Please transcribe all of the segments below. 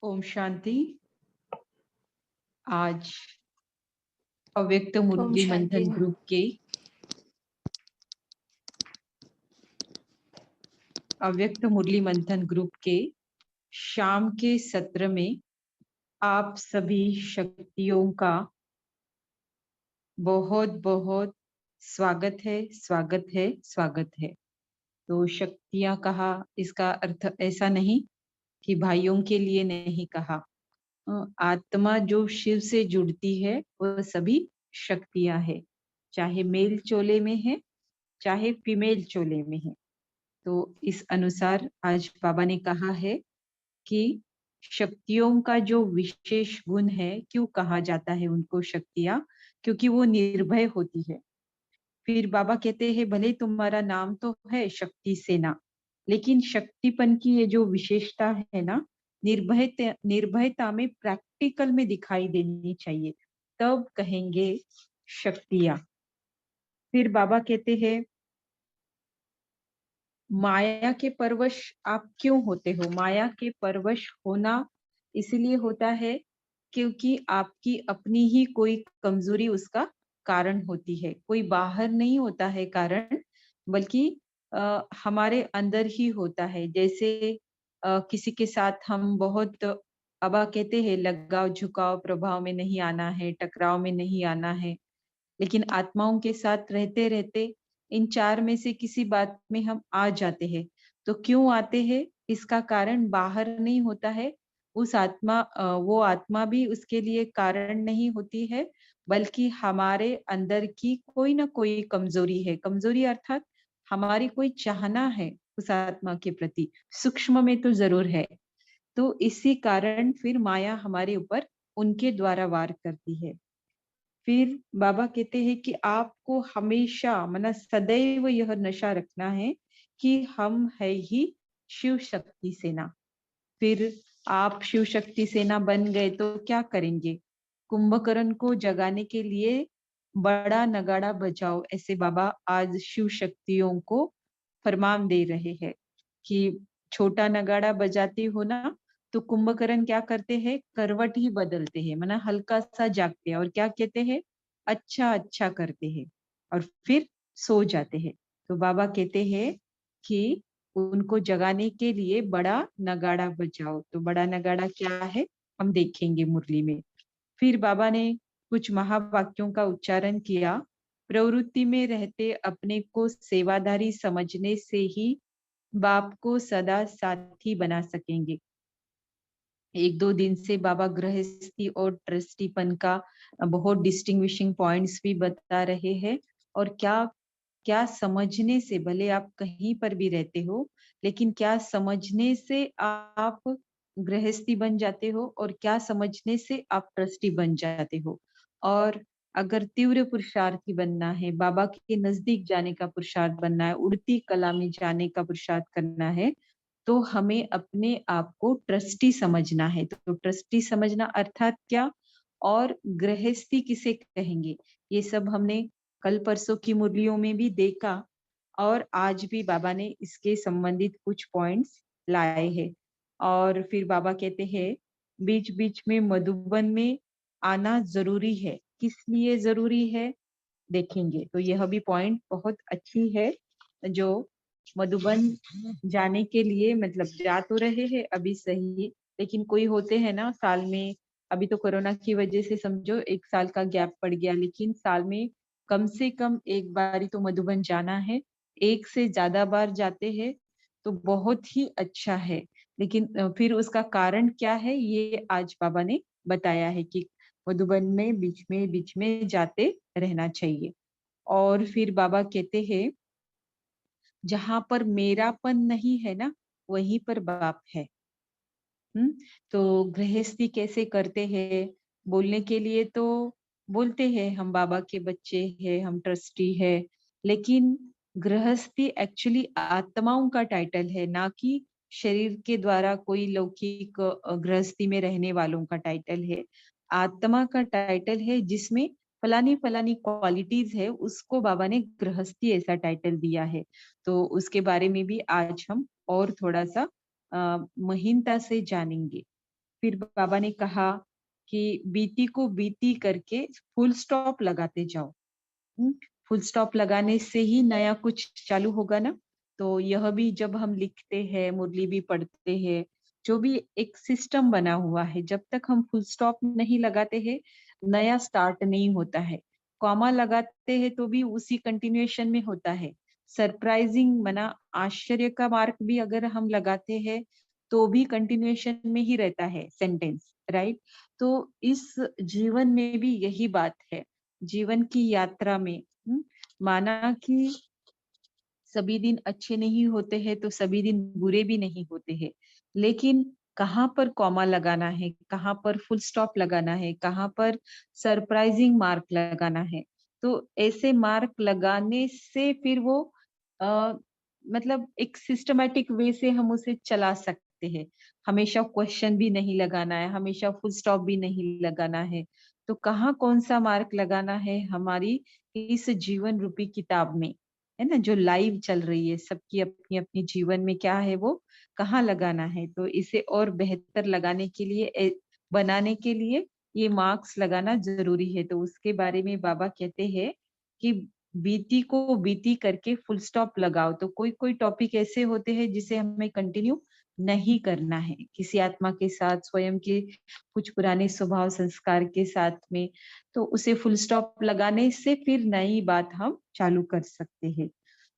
ओम शांति। आज अव्यक्त ओम मुरली शांति। मंथन ग्रुप के शाम के सत्र में आप सभी शक्तियों का बहुत बहुत स्वागत है, स्वागत है, स्वागत है। तो शक्तियां कहा, इसका अर्थ ऐसा नहीं कि भाइयों के लिए नहीं कहा। आत्मा जो शिव से जुड़ती है वह सभी शक्तियां है, चाहे मेल चोले में है चाहे फीमेल चोले में है। तो इस अनुसार आज बाबा ने कहा है कि शक्तियों का जो विशेष गुण है, क्यों कहा जाता है उनको शक्तियां, क्योंकि वो निर्भय होती है। फिर बाबा कहते हैं भले तुम्हारा नाम तो है शक्ति सेना, लेकिन शक्तिपन की ये जो विशेषता है ना, निर्भयता में प्रैक्टिकल में दिखाई देनी चाहिए, तब कहेंगे शक्तियां। फिर बाबा कहते हैं माया के परवश आप क्यों होते हो? माया के परवश होना इसलिए होता है क्योंकि आपकी अपनी ही कोई कमजोरी उसका कारण होती है। कोई बाहर नहीं होता है कारण, बल्कि हमारे अंदर ही होता है। जैसे किसी के साथ हम बहुत अबा कहते हैं लगाव झुकाव प्रभाव में नहीं आना है, टकराव में नहीं आना है, लेकिन आत्माओं के साथ रहते रहते इन चार में से किसी बात में हम आ जाते हैं। तो क्यों आते हैं? इसका कारण बाहर नहीं होता है। वो आत्मा भी उसके लिए कारण नहीं होती है, बल्कि हमारे अंदर की कोई ना कोई कमजोरी है। कमजोरी अर्थात हमारी कोई चाहना है उस आत्मा के प्रति, सूक्ष्म में तो जरूर है। तो इसी कारण फिर माया हमारे ऊपर उनके द्वारा वार करती है। फिर बाबा कहते हैं कि आपको हमेशा मना सदैव यह नशा रखना है कि हम है ही शिव शक्ति सेना। फिर आप शिव शक्ति सेना बन गए तो क्या करेंगे? कुंभकर्ण को जगाने के लिए बड़ा नगाड़ा बजाओ, ऐसे बाबा आज शिव शक्तियों को फरमान दे रहे हैं कि छोटा नगाड़ा बजाते हो ना, तो कुंभकर्ण क्या करते हैं? करवट ही बदलते हैं, माना हल्का सा जागते हैं और क्या कहते हैं? अच्छा अच्छा करते हैं और फिर सो जाते हैं। तो बाबा कहते हैं कि उनको जगाने के लिए बड़ा नगाड़ा बजाओ। तो बड़ा नगाड़ा क्या है हम देखेंगे मुरली में। फिर बाबा ने कुछ महावाक्यों का उच्चारण किया। प्रवृत्ति में रहते अपने को सेवादारी समझने से ही बाप को सदा साथी बना सकेंगे। एक दो दिन से बाबा गृहस्थी और ट्रस्टीपन का बहुत डिस्टिंग्विशिंग पॉइंट्स भी बता रहे हैं। और क्या क्या समझने से, भले आप कहीं पर भी रहते हो, लेकिन क्या समझने से आप गृहस्थी बन जाते हो और क्या समझने से आप ट्रस्टी बन जाते हो। और अगर तीव्र पुरुषार्थी बनना है, बाबा के नजदीक जाने का पुरुषार्थ बनना है, उड़ती कला में जाने का पुरुषार्थ करना है, तो हमें अपने आप को ट्रस्टी समझना है। तो ट्रस्टी समझना अर्थात क्या, और गृहस्थी किसे कहेंगे, ये सब हमने कल परसों की मुरलियों में भी देखा। और आज भी बाबा ने इसके संबंधित कुछ पॉइंट्स लाए हैं। और फिर बाबा कहते हैं बीच बीच में मधुबन में आना जरूरी है। किस लिए जरूरी है देखेंगे। तो यह भी पॉइंट बहुत अच्छी है, जो मधुबन जाने के लिए, मतलब जा तो रहे हैं अभी सही, लेकिन कोई होते हैं ना साल में, अभी तो कोरोना की वजह से समझो 1 साल का गैप पड़ गया, लेकिन साल में कम से कम एक बार ही तो मधुबन जाना है। एक से ज्यादा बार जाते हैं तो बहुत ही अच्छा है। लेकिन फिर उसका कारण क्या है ये आज बाबा ने बताया है कि मधुबन में बीच में जाते रहना चाहिए। और फिर बाबा कहते हैं जहां पर मेरापन नहीं है ना, वहीं पर बाप है। हम्म। तो गृहस्थी कैसे करते हैं? बोलने के लिए तो बोलते हैं हम बाबा के बच्चे हैं, हम ट्रस्टी है, लेकिन गृहस्थी एक्चुअली आत्माओं का टाइटल है, ना कि शरीर के द्वारा कोई लौकिक गृहस्थी में रहने वालों का टाइटल है। आत्मा का टाइटल है, जिसमें फलानी फलानी क्वालिटीज है, उसको बाबा ने गृहस्थी ऐसा टाइटल दिया है। तो उसके बारे में भी आज हम और थोड़ा सा महीनता से जानेंगे। फिर बाबा ने कहा कि बीती को बीती करके फुल स्टॉप लगाते जाओ। हुँ, फुल स्टॉप लगाने से ही नया कुछ चालू होगा ना। तो यह भी जब हम लिखते हैं, मुरली भी पढ़ते हैं, जो भी एक सिस्टम बना हुआ है, जब तक हम फुल स्टॉप नहीं लगाते हैं, नया स्टार्ट नहीं होता है। कॉमा लगाते हैं तो भी उसी कंटिन्यूएशन में होता है। सरप्राइजिंग मना आश्चर्य का मार्क भी अगर हम लगाते हैं, तो भी कंटिन्यूएशन में ही रहता है सेंटेंस, राइट? तो इस जीवन में भी यही बात है। जीवन की यात्रा में माना कि सभी दिन अच्छे नहीं होते हैं तो सभी दिन बुरे भी नहीं होते हैं, लेकिन कहाँ पर कॉमा लगाना है, कहाँ पर फुल स्टॉप लगाना है, कहाँ पर सरप्राइजिंग मार्क लगाना है, तो ऐसे मार्क लगाने से फिर वो आ, मतलब एक सिस्टमैटिक वे से हम उसे चला सकते हैं। हमेशा क्वेश्चन भी नहीं लगाना है, हमेशा फुल स्टॉप भी नहीं लगाना है। तो कहाँ कौन सा मार्क लगाना है हमारी इस जीवन रूपी किताब में, है ना, जो लाइव चल रही है, सबकी अपनी अपनी जीवन में क्या है वो कहाँ लगाना है। तो इसे और बेहतर लगाने के लिए बनाने के लिए ये मार्क्स लगाना जरूरी है। तो उसके बारे में बाबा कहते हैं कि बीती को बीती करके फुल स्टॉप लगाओ। तो कोई कोई टॉपिक ऐसे होते हैं जिसे हमें कंटिन्यू नहीं करना है, किसी आत्मा के साथ, स्वयं के कुछ पुराने स्वभाव संस्कार के साथ में, तो उसे फुल स्टॉप लगाने से फिर नई बात हम चालू कर सकते हैं।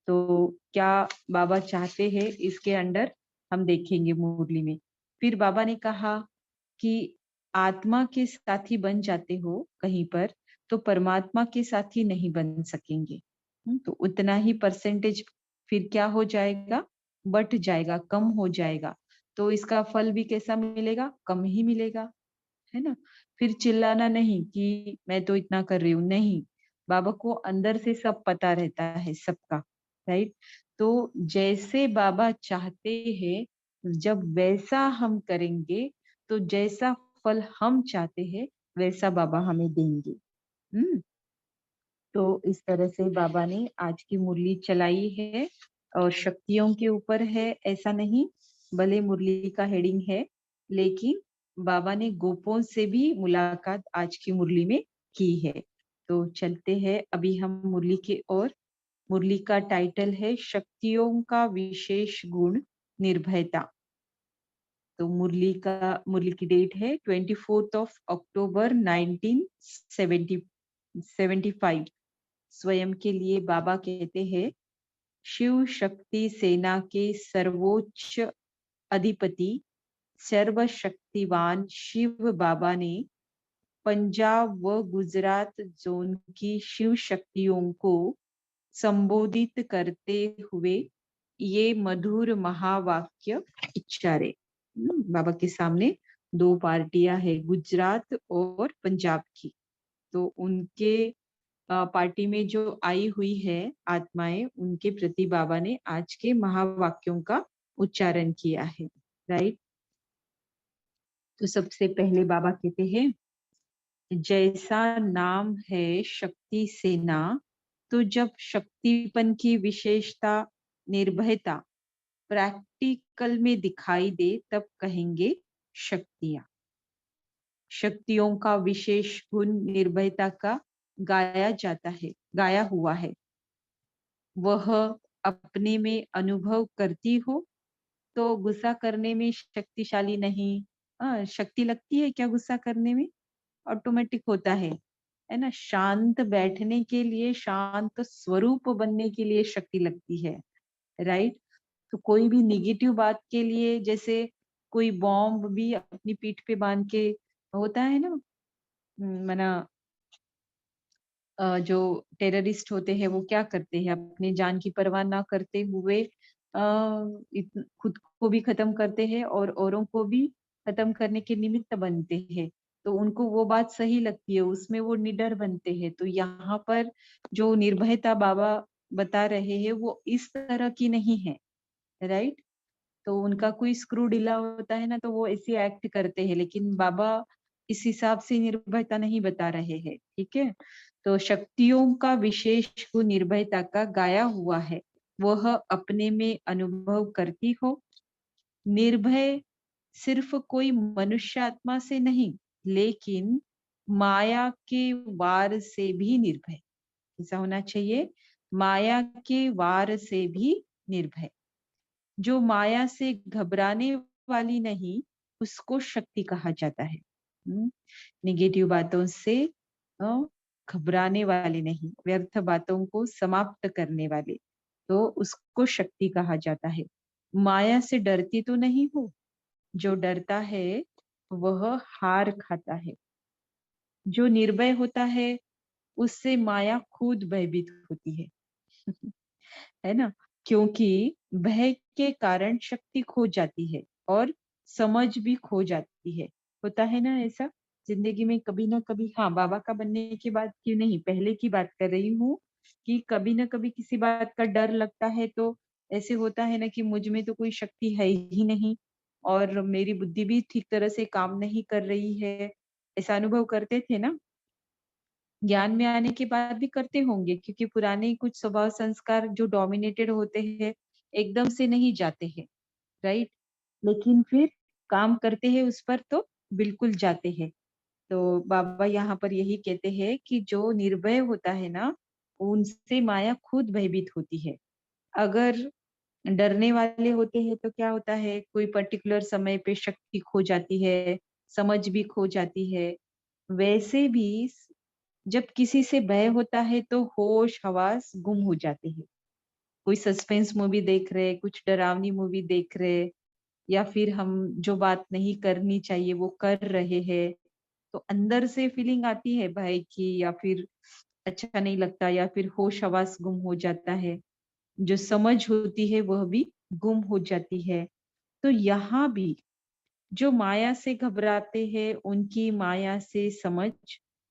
तो क्या बाबा चाहते हैं इसके अंदर हम देखेंगे मुरली में। फिर बाबा ने कहा कि आत्मा के साथी बन जाते हो कहीं पर, तो परमात्मा के साथी नहीं बन सकेंगे। तो उतना ही परसेंटेज फिर क्या हो जाएगा, बट जाएगा, कम हो जाएगा। तो इसका फल भी कैसा मिलेगा, कम ही मिलेगा, है ना। फिर चिल्लाना नहीं कि मैं तो इतना कर रही हूँ, नहीं। बाबा को अंदर से सब पता रहता है, सबका, राइट। तो जैसे बाबा चाहते हैं, जब वैसा हम करेंगे, तो जैसा फल हम चाहते हैं वैसा बाबा हमें देंगे। हम्म। तो इस तरह से बाबा ने आज की मुरली चलाई है, और शक्तियों के ऊपर है ऐसा नहीं, भले मुरली का हेडिंग है, लेकिन बाबा ने गोपों से भी मुलाकात आज की मुरली में की है। तो चलते हैं अभी हम मुरली के ओर। मुरली का टाइटल है शक्तियों का विशेष गुण, निर्भयता। तो मुरली की डेट है 24 अक्टूबर 1975। स्वयं के लिए बाबा कहते हैं, शिव शक्ति सेना के सर्वोच्च अधिपति सर्वशक्तिवान शिव बाबा ने पंजाब व गुजरात जोन की शिव शक्तियों को संबोधित करते हुए ये मधुर महावाक्य उच्चारे। बाबा के सामने दो पार्टियां है, गुजरात और पंजाब की। तो उनके पार्टी में जो आई हुई है आत्माएं, उनके प्रति बाबा ने आज के महावाक्यों का उच्चारण किया है, राइट। तो सबसे पहले बाबा कहते हैं, जैसा नाम है शक्ति सेना, तो जब शक्तिपन की विशेषता, निर्भयता प्रैक्टिकल में दिखाई दे, तब कहेंगे शक्तियां। शक्तियों का विशेष गुण निर्भयता का गाया जाता है, गाया हुआ है। वह अपने में अनुभव करती हो, तो गुस्सा करने में शक्तिशाली नहीं। शक्ति लगती है क्या गुस्सा करने में? ऑटोमेटिक होता है ना। शांत बैठने के लिए, शांत स्वरूप बनने के लिए शक्ति लगती है, राइट। तो कोई भी निगेटिव बात के लिए, जैसे कोई बॉम्ब भी अपनी पीठ पे बांध के होता है ना, मना जो टेररिस्ट होते हैं वो क्या करते हैं, अपनी जान की परवाह ना करते हुए खुद को भी खत्म करते हैं और औरों को भी खत्म करने के निमित्त बनते हैं। तो उनको वो बात सही लगती है, उसमें वो निडर बनते हैं। तो यहाँ पर जो निर्भयता बाबा बता रहे हैं वो इस तरह की नहीं है, राइट। तो उनका कोई स्क्रू ढीला होता है ना, तो वो ऐसे एक्ट करते हैं, लेकिन बाबा इस हिसाब से निर्भयता नहीं बता रहे हैं, ठीक है। तो शक्तियों का विशेष गुण निर्भयता का गाया हुआ है, वह अपने में अनुभव करती हो, निर्भय सिर्फ कोई मनुष्य आत्मा से नहीं, लेकिन माया के वार से भी निर्भय। ऐसा होना चाहिए, माया के वार से भी निर्भय। जो माया से घबराने वाली नहीं, उसको शक्ति कहा जाता है। नेगेटिव बातों से अ, घबराने वाले नहीं, व्यर्थ बातों को समाप्त करने वाले, तो उसको शक्ति कहा जाता है। माया से डरती तो नहीं हो, जो डरता है वह हार खाता है। जो निर्भय होता है, उससे माया खुद भयभीत होती है। है ना? क्योंकि भय के कारण शक्ति खो जाती है और समझ भी खो जाती है। होता है ना ऐसा? जिंदगी में कभी ना कभी, हाँ, बाबा का बनने के बाद की नहीं, पहले की बात कर रही हूँ, कि कभी ना कभी किसी बात का डर लगता है तो ऐसे होता है ना कि मुझ में तो कोई शक्ति है ही नहीं और मेरी बुद्धि भी ठीक तरह से काम नहीं कर रही है। ऐसा अनुभव करते थे ना? ज्ञान में आने के बाद भी करते होंगे, क्योंकि पुराने कुछ स्वभाव संस्कार जो डोमिनेटेड होते हैं, एकदम से नहीं जाते हैं, राइट? लेकिन फिर काम करते हैं उस पर तो बिल्कुल जाते हैं। तो बाबा यहाँ पर यही कहते हैं कि जो निर्भय होता है ना, उनसे माया खुद भयभीत होती है। अगर डरने वाले होते हैं तो क्या होता है, कोई पर्टिकुलर समय पे शक्ति खो जाती है, समझ भी खो जाती है। वैसे भी जब किसी से भय होता है तो होश हवास गुम हो जाते हैं। कोई सस्पेंस मूवी देख रहे, कुछ डरावनी मूवी देख रहे, या फिर हम जो बात नहीं करनी चाहिए वो कर रहे हैं, तो अंदर से फीलिंग आती है भय की, या फिर अच्छा नहीं लगता, या फिर होश हवास गुम हो जाता है। जो समझ होती है वह भी गुम हो जाती है। तो यहाँ भी जो माया से घबराते हैं, उनकी माया से समझ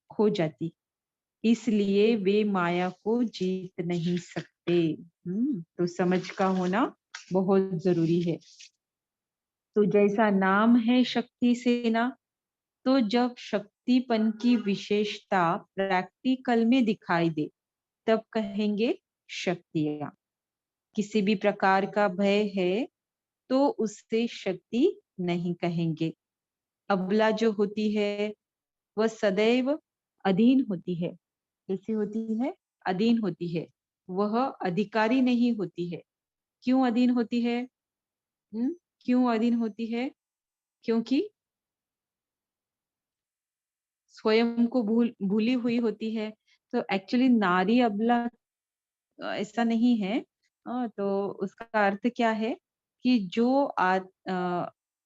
खो जाती, इसलिए वे माया को जीत नहीं सकते। तो समझ का होना बहुत जरूरी है। तो जैसा नाम है शक्ति सेना, तो जब शक्तिपन की विशेषता प्रैक्टिकल में दिखाई दे, तब कहेंगे शक्तियां। किसी भी प्रकार का भय है तो उससे शक्ति नहीं कहेंगे। अबला जो होती है वह सदैव अधीन होती है। कैसी होती है? अधीन होती है। वह अधिकारी नहीं होती है। क्यों अधीन होती है? क्यों अधीन होती है? क्योंकि स्वयं को भूली हुई होती है। तो एक्चुअली नारी अबला ऐसा नहीं है। तो उसका अर्थ क्या है कि जो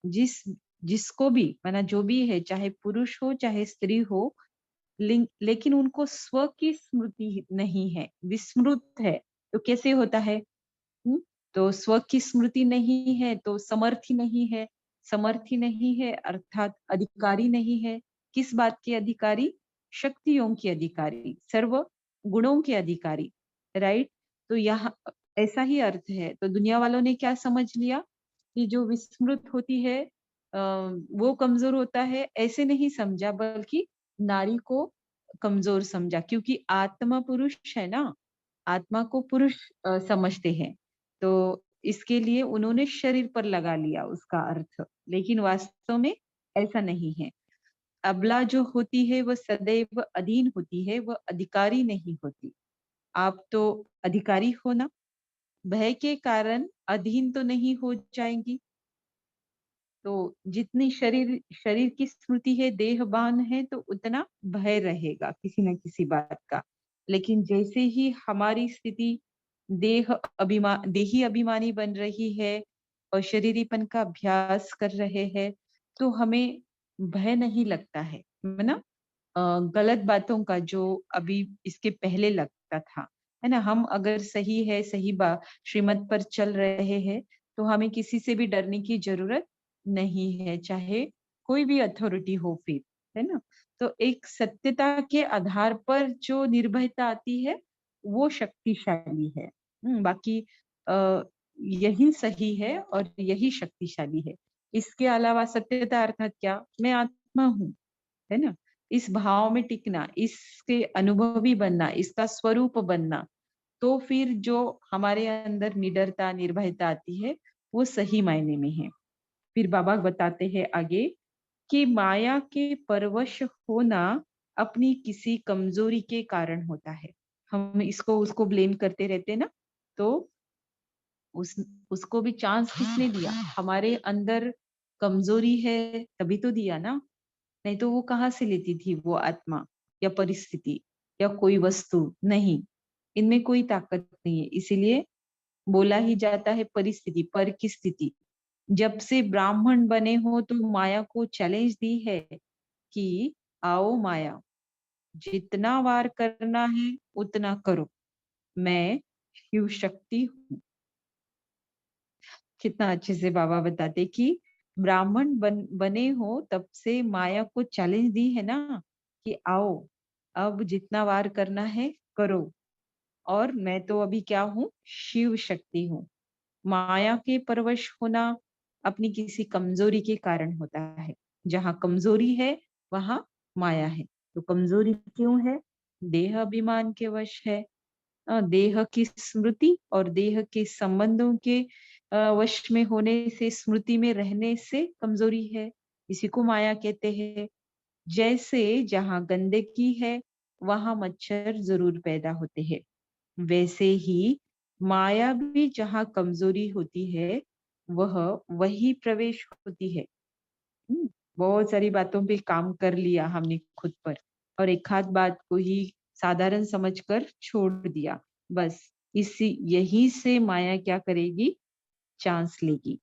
जिस जिसको भी, माना जो भी है, चाहे पुरुष हो चाहे स्त्री हो, लेकिन उनको स्व की स्मृति नहीं है, विस्मृत है। तो कैसे होता है? हुँ? तो स्व की स्मृति नहीं है तो समर्थी नहीं है, समर्थी नहीं है अर्थात अधिकारी नहीं है। किस बात के अधिकारी? शक्तियों के अधिकारी, सर्व गुणों के अधिकारी, राइट? तो यहाँ ऐसा ही अर्थ है। तो दुनिया वालों ने क्या समझ लिया कि जो विस्मृत होती है वो कमजोर होता है, ऐसे नहीं समझा, बल्कि नारी को कमजोर समझा, क्योंकि आत्मा पुरुष है ना, आत्मा को पुरुष समझते हैं। तो इसके लिए उन्होंने शरीर पर लगा लिया उसका अर्थ, लेकिन वास्तव में ऐसा नहीं है। अबला जो होती है वह सदैव अधीन होती है, वह अधिकारी नहीं होती। आप तो अधिकारी हो ना, भय के कारण अधीन तो नहीं हो जाएंगी। तो जितनी शरीर शरीर की स्मृति है, देहभान है, तो उतना भय रहेगा किसी न किसी बात का। लेकिन जैसे ही हमारी स्थिति देही अभिमानी बन रही है और शरीरीपन का अभ्यास कर रहे हैं, तो हमें भय नहीं लगता है ना? गलत बातों का जो अभी इसके पहले लगता था, है ना? हम अगर सही है, सही श्रीमत पर चल रहे हैं, तो हमें किसी से भी डरने की जरूरत नहीं है, चाहे कोई भी अथॉरिटी हो फिर, है ना? तो एक सत्यता के आधार पर जो निर्भयता आती है, वो शक्तिशाली है। बाकी अ, यही सही है और यही शक्तिशाली है। इसके अलावा सत्यता अर्थात क्या? मैं आत्मा हूँ, है ना? इस भाव में टिकना, इसके अनुभवी बनना, इसका स्वरूप बनना, तो फिर जो हमारे अंदर निडरता, निर्भयता आती है, वो सही मायने में है। फिर बाबा बताते हैं आगे कि माया के परवश होना अपनी किसी कमजोरी के कारण होता है। हम इसको उसको ब्लेम करते रहते हैं ना, तो उस उसको भी चांस किसने दिया? हमारे अंदर कमजोरी है तभी तो दिया ना, नहीं तो वो कहाँ से लेती थी वो आत्मा या परिस्थिति या कोई वस्तु? नहीं, इनमें कोई ताकत नहीं है। इसीलिए बोला ही जाता है परिस्थिति, पर की स्थिति। जब से ब्राह्मण बने हो तो माया को चैलेंज दी है कि आओ माया, जितना वार करना है उतना करो, मैं शिव शक्ति हूँ। कितना अच्छे से बाबा बताते कि ब्राह्मण बने हो तब से माया को चैलेंज दी है ना कि आओ, अब जितना वार करना है करो, और मैं तो अभी क्या हूँ? शिव शक्ति हूँ। माया के परवश होना अपनी किसी कमजोरी के कारण होता है। जहाँ कमजोरी है वहां माया है। तो कमजोरी क्यों है? देह अभिमान के वश है। देह की स्मृति और देह के संबंधों के वश में होने से, स्मृति में रहने से कमजोरी है। इसी को माया कहते हैं। जैसे जहाँ गंदगी है वहां मच्छर जरूर पैदा होते हैं, वैसे ही माया भी जहाँ कमजोरी होती है वह वही प्रवेश होती है। हम्म, बहुत सारी बातों पे काम कर लिया हमने खुद पर, और एक आध बात को ही साधारण समझकर छोड़ दिया। बस इसी यही से माया क्या करेगी? चांस लेगी।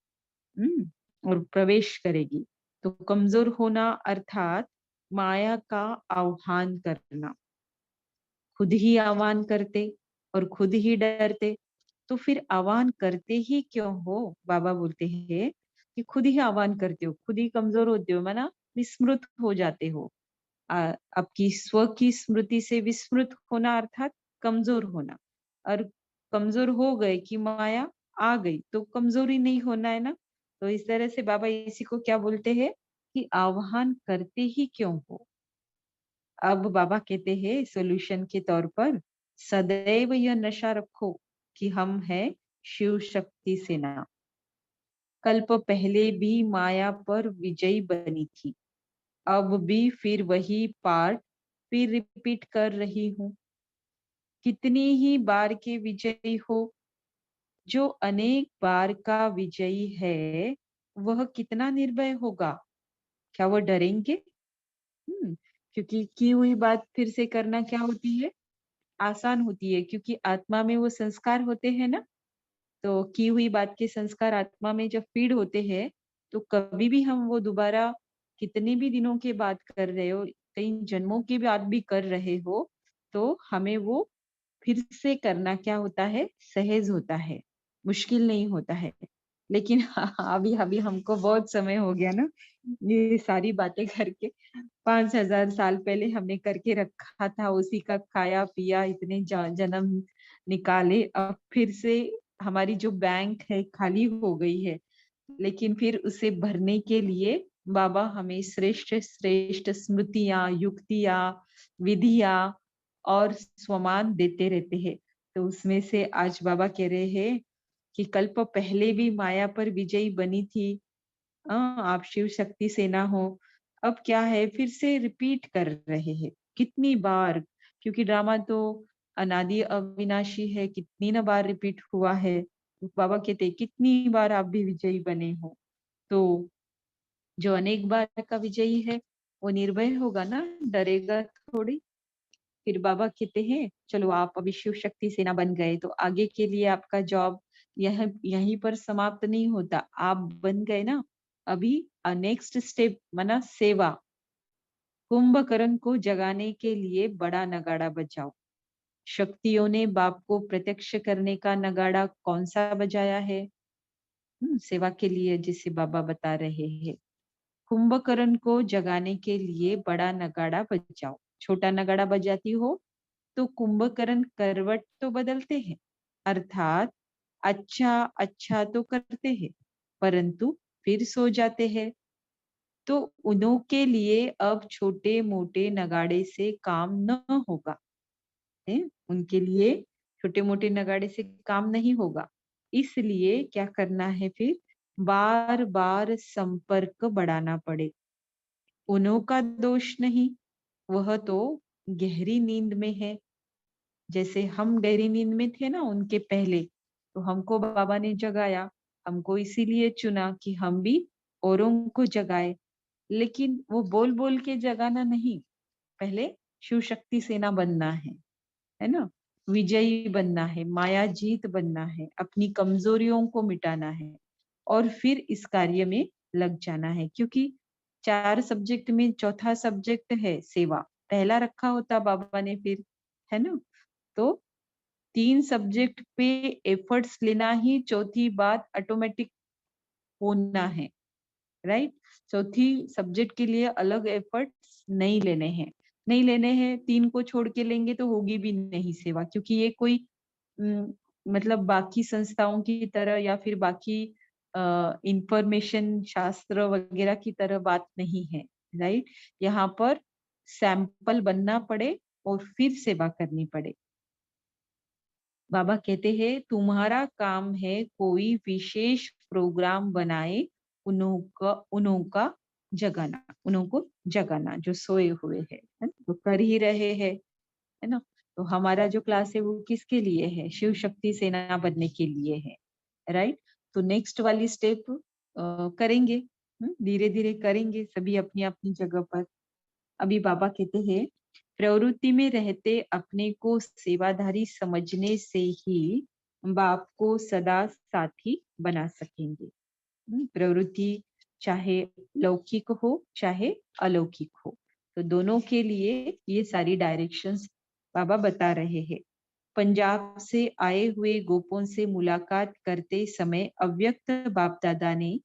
और प्रवेश करेगी। तो कमजोर होना अर्थात माया का आह्वान करना। खुद ही आह्वान करते और खुद ही डरते, तो फिर आह्वान करते ही क्यों हो? बाबा बोलते हैं कि खुद ही आह्वान करते हो, खुद ही कमजोर होते हो, माना विस्मृत हो जाते हो। आपकी स्व की स्मृति से विस्मृत होना अर्थात कमजोर होना। और कमजोर हो गए कि माया आ गई तो कमजोरी नहीं होना है ना। तो इस तरह से बाबा इसी को क्या बोलते हैं कि आह्वान करते ही क्यों हो। अब बाबा कहते हैं सॉल्यूशन के तौर पर सदैव यह नशा रखो कि हम हैं शिव शक्ति सेना। कल्प पहले भी माया पर विजयी बनी थी, अब भी फिर वही पार्ट फिर रिपीट कर रही हूँ। कितनी ही बार के विजयी हो, जो अनेक बार का विजयी है वह कितना निर्भय होगा? क्या वह डरेंगे? क्योंकि की हुई बात फिर से करना क्या होती है? आसान होती है, क्योंकि आत्मा में वो संस्कार होते हैं ना। तो की हुई बात के संस्कार आत्मा में जब फीड होते हैं, तो कभी भी हम वो दोबारा कितने भी दिनों के बाद कर रहे हो, कई जन्मों के बाद भी कर रहे हो, तो हमें वो फिर से करना क्या होता है? सहज होता है, मुश्किल नहीं होता है। लेकिन अभी अभी हमको बहुत समय हो गया ना ये सारी बातें करके। 5,000 साल पहले हमने करके रखा था, उसी का खाया पिया, इतने जन्म निकाले, अब फिर से हमारी जो बैंक है खाली हो गई है। लेकिन फिर उसे भरने के लिए बाबा हमें श्रेष्ठ श्रेष्ठ स्मृतियां, युक्तियां, विधियां और स्वमान देते रहते हैं। तो उसमें से आज बाबा कह रहे हैं कि कल्प पहले भी माया पर विजयी बनी थी। आप शिव शक्ति सेना हो। अब क्या है, फिर से रिपीट कर रहे हैं कितनी बार, क्योंकि ड्रामा तो अनादि अविनाशी है, कितनी ना बार रिपीट हुआ है। तो बाबा कहते हैं कितनी बार आप भी विजयी बने हो। तो जो अनेक बार का विजयी है वो निर्भय होगा ना, डरेगा थोड़ी। फिर बाबा कहते हैं चलो आप अभी शिव शक्ति सेना बन गए, तो आगे के लिए आपका जॉब यहीं पर समाप्त नहीं होता। आप बन गए ना, अभी नेक्स्ट स्टेप माना सेवा। कुंभकर्ण को जगाने के लिए बड़ा नगाड़ा बजाओ। शक्तियों ने बाप को प्रत्यक्ष करने का नगाड़ा कौन सा बजाया है? सेवा के लिए, जिसे बाबा बता रहे हैं। कुंभकर्ण को जगाने के लिए बड़ा नगाड़ा बजाओ। छोटा नगाड़ा बजाती हो तो कुंभकर्ण करवट तो बदलते हैं, अर्थात अच्छा अच्छा तो करते हैं, परंतु फिर सो जाते हैं। तो उन्हों के लिए अब छोटे मोटे नगाड़े से काम न होगा। है? उनके लिए छोटे मोटे नगाड़े से काम नहीं होगा। इसलिए क्या करना है फिर? बार बार संपर्क बढ़ाना पड़े। उन्हों का दोष नहीं, वह तो गहरी नींद में है। जैसे हम गहरी नींद में थे ना उनके पहले, तो हमको बाबा ने जगाया, हमको इसीलिए चुना कि हम भी औरों को जगाए। लेकिन वो बोल बोल के जगाना नहीं, पहले शिव शक्ति सेना बनना है ना? विजयी बनना है, माया जीत बनना है, अपनी कमजोरियों को मिटाना है और फिर इस कार्य में लग जाना है। क्योंकि 4 सब्जेक्ट में चौथा सब्जेक्ट है सेवा। पहला रखा होता बाबा ने फिर, है ना? तो 3 सब्जेक्ट पे एफर्ट्स लेना ही चौथी बात ऑटोमेटिक होना है, राइट? चौथी सब्जेक्ट के लिए अलग एफर्ट्स नहीं लेने हैं, नहीं लेने हैं। 3 को छोड़ के लेंगे तो होगी भी नहीं सेवा, क्योंकि ये कोई मतलब बाकी संस्थाओं की तरह या फिर बाकी इंफॉर्मेशन शास्त्र वगैरह की तरह बात नहीं है, राइट? यहाँ पर सैंपल बनना पड़े और फिर सेवा करनी पड़े। बाबा कहते हैं तुम्हारा काम है कोई विशेष प्रोग्राम बनाए, उन्हों का जगाना, उन्हों को जगाना जो सोए हुए है ना? तो कर ही रहे हैं, है ना? तो हमारा जो क्लास है वो किसके लिए है? शिव शक्ति सेना बनने के लिए है, राइट? तो नेक्स्ट वाली स्टेप करेंगे, धीरे धीरे करेंगे सभी अपनी अपनी जगह पर। अभी बाबा कहते हैं प्रवृत्ति में रहते अपने को सेवाधारी समझने से ही बाप को सदा साथी बना सकेंगे। प्रवृत्ति चाहे लौकिक हो चाहे अलौकिक हो, तो दोनों के लिए ये सारी डायरेक्शंस बाबा बता रहे हैं। पंजाब से आए हुए गोपों से मुलाकात करते समय अव्यक्त बाप दादा ने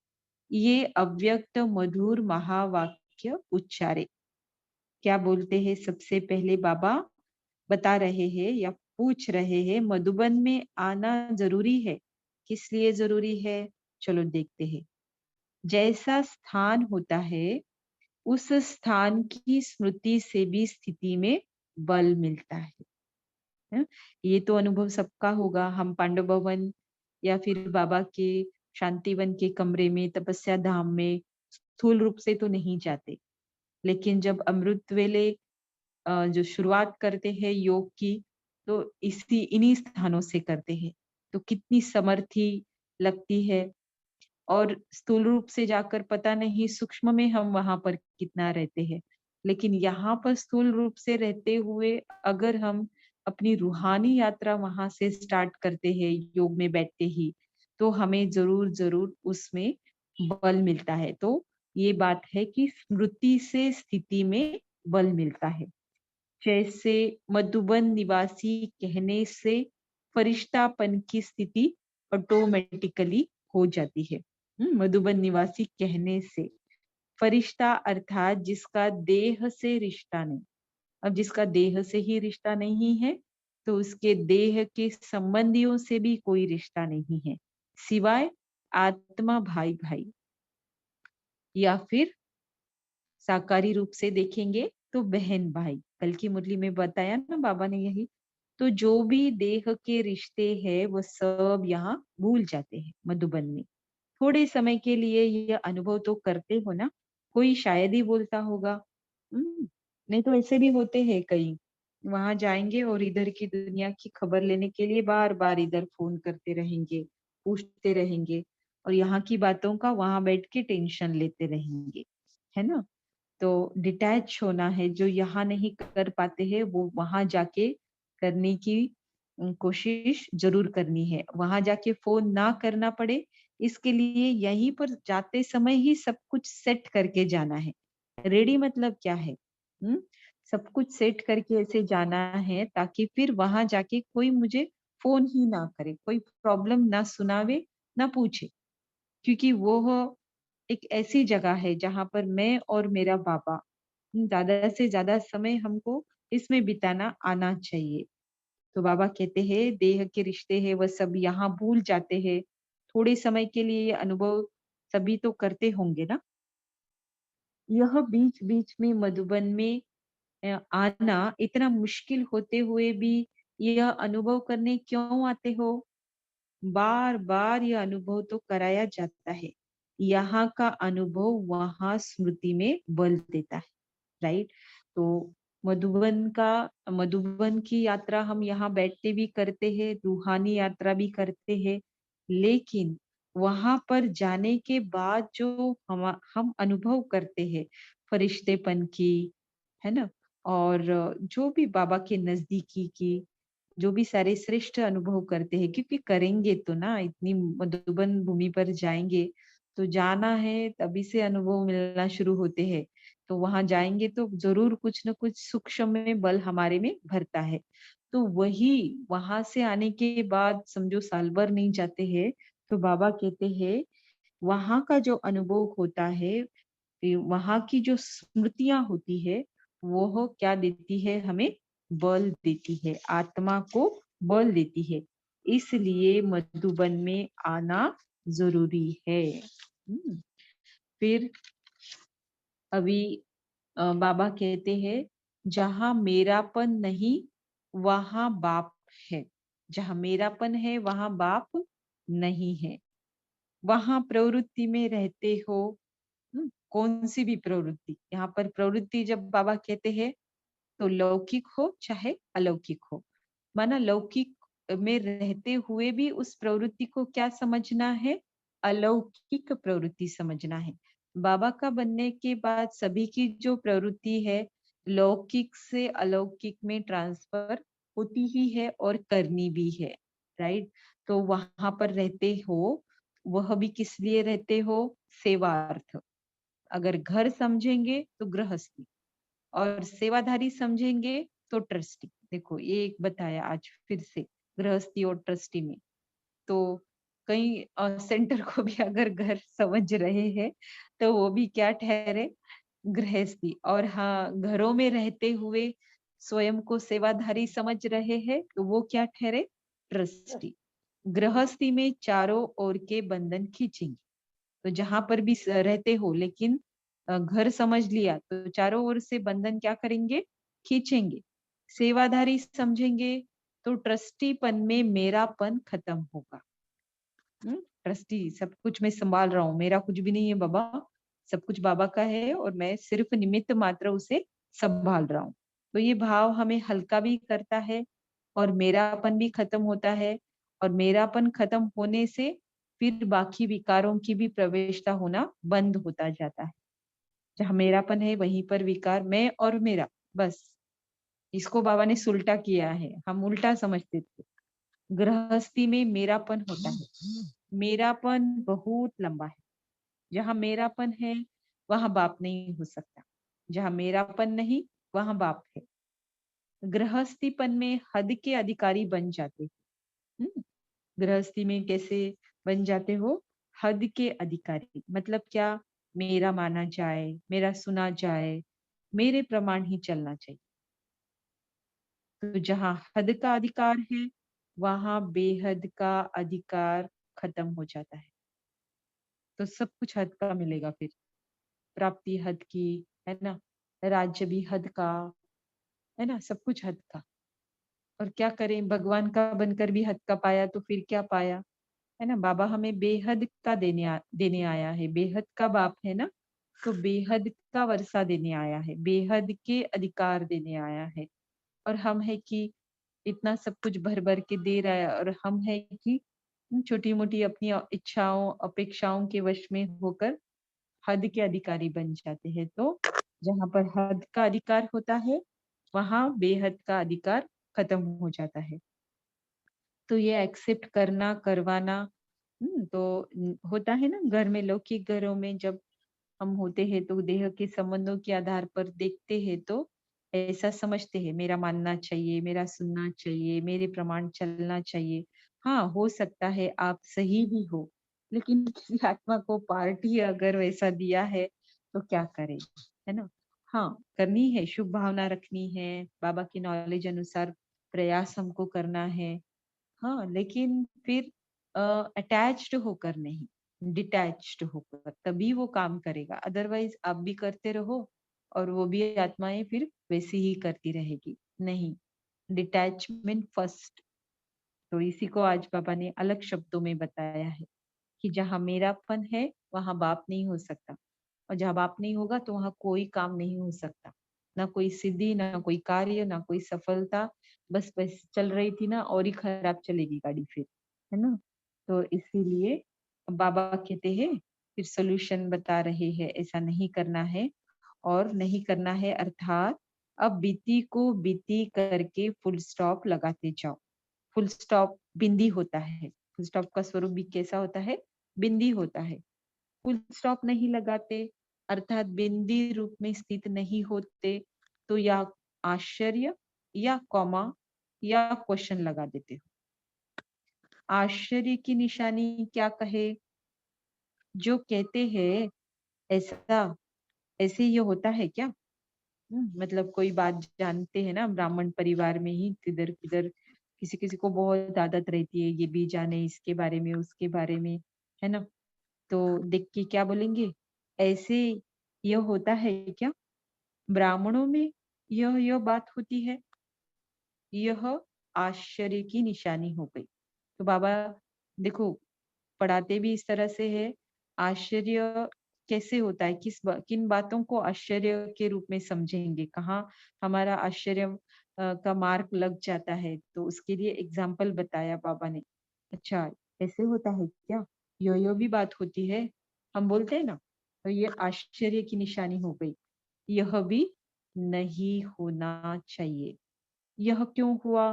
ये अव्यक्त मधुर महावाक्य उच्चारे। क्या बोलते हैं? सबसे पहले बाबा बता रहे हैं या पूछ रहे हैं मधुबन में आना जरूरी है। किस लिए जरूरी है? चलो देखते हैं। जैसा स्थान होता है उस स्थान की स्मृति से भी स्थिति में बल मिलता है। ये तो अनुभव सबका होगा। हम पांडव भवन या फिर बाबा के शांतिवन के कमरे में, तपस्या धाम में स्थूल रूप से तो नहीं जाते, लेकिन जब अमृत वेले जो शुरुआत करते हैं योग की, तो इन्हीं स्थानों से करते हैं। तो कितनी समर्थी लगती है। और स्थूल रूप से जाकर पता नहीं सूक्ष्म में हम वहां पर कितना रहते हैं, लेकिन यहाँ पर स्थूल रूप से रहते हुए अगर हम अपनी रूहानी यात्रा वहां से स्टार्ट करते हैं योग में बैठते ही, तो हमें जरूर जरूर उसमें बल मिलता है। तो ये बात है कि स्मृति से स्थिति में बल मिलता है। जैसे मधुबन निवासी कहने से फरिश्तापन की स्थिति ऑटोमेटिकली हो जाती है। मधुबन निवासी कहने से फरिश्ता अर्थात जिसका देह से रिश्ता नहीं। अब जिसका देह से ही रिश्ता नहीं है, तो उसके देह के संबंधियों से भी कोई रिश्ता नहीं है, सिवाय आत्मा भाई भाई। या फिर साकारी रूप से देखेंगे तो बहन भाई। कल की मुरली में बताया ना बाबा ने यही। तो जो भी देह के रिश्ते हैं वो सब यहाँ भूल जाते हैं मधुबन में। थोड़े समय के लिए ये अनुभव तो करते हो ना, कोई शायद ही बोलता होगा। नहीं तो ऐसे भी होते हैं कई, वहां जाएंगे और इधर की दुनिया की खबर लेने के लिए बार बार इधर फोन करते रहेंगे, पूछते रहेंगे, और यहाँ की बातों का वहां बैठ के टेंशन लेते रहेंगे, है ना? तो डिटैच होना है, जो यहाँ नहीं कर पाते हैं वो वहां जाके करने की कोशिश जरूर करनी है। वहां जाके फोन ना करना पड़े, इसके लिए यहीं पर जाते समय ही सब कुछ सेट करके जाना है। रेडी मतलब क्या है? सब कुछ सेट करके ऐसे जाना है ताकि फिर वहां जाके कोई मुझे फोन ही ना करे, कोई प्रॉब्लम ना सुनावे, ना पूछे। क्योंकि वो एक ऐसी जगह है जहां पर मैं और मेरा बाबा ज्यादा से ज्यादा समय हमको इसमें बिताना आना चाहिए। तो बाबा कहते हैं देह के रिश्ते हैं वह सब यहाँ भूल जाते हैं। थोड़े समय के लिए ये अनुभव सभी तो करते होंगे ना। यह बीच बीच में मधुबन में आना इतना मुश्किल होते हुए भी यह अनुभव करने क्यों आते हो? बार बार यह अनुभव तो कराया जाता है, यहाँ का अनुभव वहां स्मृति में बल देता है, राइट। तो मधुबन की यात्रा हम यहाँ बैठते भी करते हैं, रूहानी यात्रा भी करते हैं, लेकिन वहां पर जाने के बाद जो हम अनुभव करते हैं फरिश्तेपन की, है ना, और जो भी बाबा के नजदीकी की, जो भी सारे श्रेष्ठ अनुभव करते हैं, क्योंकि करेंगे तो ना, इतनी मधुबन भूमि पर जाएंगे तो जाना है, तभी से अनुभव मिलना शुरू होते हैं। तो वहां जाएंगे तो जरूर कुछ न कुछ सूक्ष्म में बल हमारे में भरता है। तो वही वहां से आने के बाद समझो साल भर नहीं जाते हैं, तो बाबा कहते हैं वहां का जो अनुभव होता है, वहां की जो स्मृतियां होती है, वो क्या देती है हमें, बल देती है, आत्मा को बल देती है। इसलिए मधुबन में आना जरूरी है। फिर अभी बाबा कहते हैं जहां मेरापन नहीं वहां बाप है, जहां मेरापन है वहां बाप नहीं है। वहां प्रवृत्ति में रहते हो, कौन सी भी प्रवृत्ति, यहाँ पर प्रवृत्ति जब बाबा कहते हैं तो लौकिक हो चाहे अलौकिक हो, माना लौकिक में रहते हुए भी उस प्रवृत्ति को क्या समझना है, अलौकिक प्रवृत्ति समझना है। बाबा का बनने के बाद सभी की जो प्रवृत्ति है लौकिक से अलौकिक में ट्रांसफर होती ही है और करनी भी है, राइट। तो वहां पर रहते हो, वह भी किस लिए रहते हो, सेवार्थ। अगर घर समझेंगे तो गृहस्थी, और सेवाधारी समझेंगे तो ट्रस्टी। देखो ये एक बताया आज फिर से, गृहस्थी और ट्रस्टी में। तो कई सेंटर को भी अगर घर समझ रहे हैं तो वो भी क्या ठहरे, गृहस्थी। और हाँ, घरों में रहते हुए स्वयं को सेवाधारी समझ रहे हैं तो वो क्या ठहरे, ट्रस्टी। गृहस्थी में चारों ओर के बंधन खींचेंगे, तो जहां पर भी रहते हो लेकिन घर समझ लिया तो चारों ओर से बंधन क्या करेंगे, खींचेंगे। सेवाधारी समझेंगे तो ट्रस्टीपन में मेरापन खत्म होगा। ट्रस्टी, सब कुछ मैं संभाल रहा हूँ, मेरा कुछ भी नहीं है बाबा, सब कुछ बाबा का है और मैं सिर्फ निमित्त मात्र उसे संभाल रहा हूँ। तो ये भाव हमें हल्का भी करता है और मेरापन भी खत्म होता है। और मेरापन खत्म होने से फिर बाकी विकारों की भी प्रवेशता होना बंद होता जाता है। जहाँ मेरापन है वहीं पर विकार, मैं और मेरा, बस। इसको बाबा ने सुलटा किया है, हम उल्टा समझते थे। गृहस्थी में मेरापन होता है, मेरापन बहुत लंबा है। जहाँ मेरापन है वहां बाप नहीं हो सकता, जहाँ मेरापन नहीं वहां बाप है। गृहस्थीपन में हद के अधिकारी बन जाते हैं। गृहस्थी में कैसे बन जाते हो, हद के अधिकारी, मतलब क्या, मेरा माना जाए, मेरा सुना जाए, मेरे प्रमाण ही चलना चाहिए। तो जहाँ हद का अधिकार है वहां बेहद का अधिकार खत्म हो जाता है। तो सब कुछ हद का मिलेगा फिर, प्राप्ति हद की, है ना, राज्य भी हद का, है ना, सब कुछ हद का। और क्या करें, भगवान का बनकर भी हद का पाया तो फिर क्या पाया, है ना। बाबा हमें बेहद का देने आया है, बेहद का बाप है ना, तो बेहद का वर्षा देने आया है, बेहद के अधिकार देने आया है। और हम है कि इतना सब कुछ भर भर के दे रहा है, और हम है कि छोटी मोटी अपनी इच्छाओं अपेक्षाओं के वश में होकर हद के अधिकारी बन जाते हैं। तो जहाँ पर हद का अधिकार होता है वहां बेहद का अधिकार खत्म हो जाता है। तो ये एक्सेप्ट करना, करवाना, तो होता है ना, घर में, लौकिक घरों में जब हम होते हैं तो देह के संबंधों के आधार पर देखते हैं तो ऐसा समझते हैं, मेरा मानना चाहिए, मेरा सुनना चाहिए, मेरे प्रमाण चलना चाहिए। हाँ, हो सकता है आप सही भी हो, लेकिन किसी आत्मा को पार्टी अगर वैसा दिया है तो क्या करे, है ना। हाँ, करनी है, शुभ भावना रखनी है, बाबा की नॉलेज अनुसार प्रयास हमको करना है। हाँ, लेकिन फिर अटैच्ड होकर नहीं, डिटैच्ड होकर, तभी वो काम करेगा। अदरवाइज आप भी करते रहो और वो भी आत्माएं फिर वैसी ही करती रहेगी। नहीं, डिटैचमेंट फर्स्ट, तो इसी को आज बाबा ने अलग शब्दों में बताया है कि जहाँ मेरापन है वहां बाप नहीं हो सकता, और जहाँ बाप नहीं होगा तो वहां कोई काम नहीं हो सकता, ना कोई सिद्धि, ना कोई कार्य, ना कोई सफलता। बस बस चल रही थी ना, और ही खराब चलेगी गाड़ी फिर, है ना। तो इसीलिए बाबा कहते हैं, फिर सोल्यूशन बता रहे हैं, ऐसा नहीं करना है और नहीं करना है, अर्थात अब बीती को बीती करके फुल स्टॉप लगाते जाओ। फुल स्टॉप बिंदी होता है, फुल स्टॉप का स्वरूप भी कैसा होता है, बिंदी होता है। फुल स्टॉप नहीं लगाते, अर्थात बिंदी रूप में स्थित नहीं होते, तो या आश्चर्य या कॉमा या क्वेश्चन लगा देते हो। आश्चर्य की निशानी क्या कहे, जो कहते हैं ऐसा ऐसे ये होता है क्या। मतलब कोई बात जानते हैं ना, ब्राह्मण परिवार में ही किधर किधर किसी किसी को बहुत आदत रहती है, ये भी जाने इसके बारे में उसके बारे में, है ना। तो देख के क्या बोलेंगे, ऐसे यह होता है क्या, ब्राह्मणों में यह बात होती है, यह आश्चर्य की निशानी हो गई। तो बाबा देखो पढ़ाते भी इस तरह से है, आश्चर्य कैसे होता है, किन बातों को आश्चर्य के रूप में समझेंगे, कहाँ हमारा आश्चर्य का मार्क लग जाता है, तो उसके लिए एग्जाम्पल बताया बाबा ने। अच्छा, ऐसे होता है क्या, यो भी बात होती है, हम बोलते हैं ना, तो ये आश्चर्य की निशानी हो गई। यह भी नहीं होना चाहिए। यह क्यों हुआ,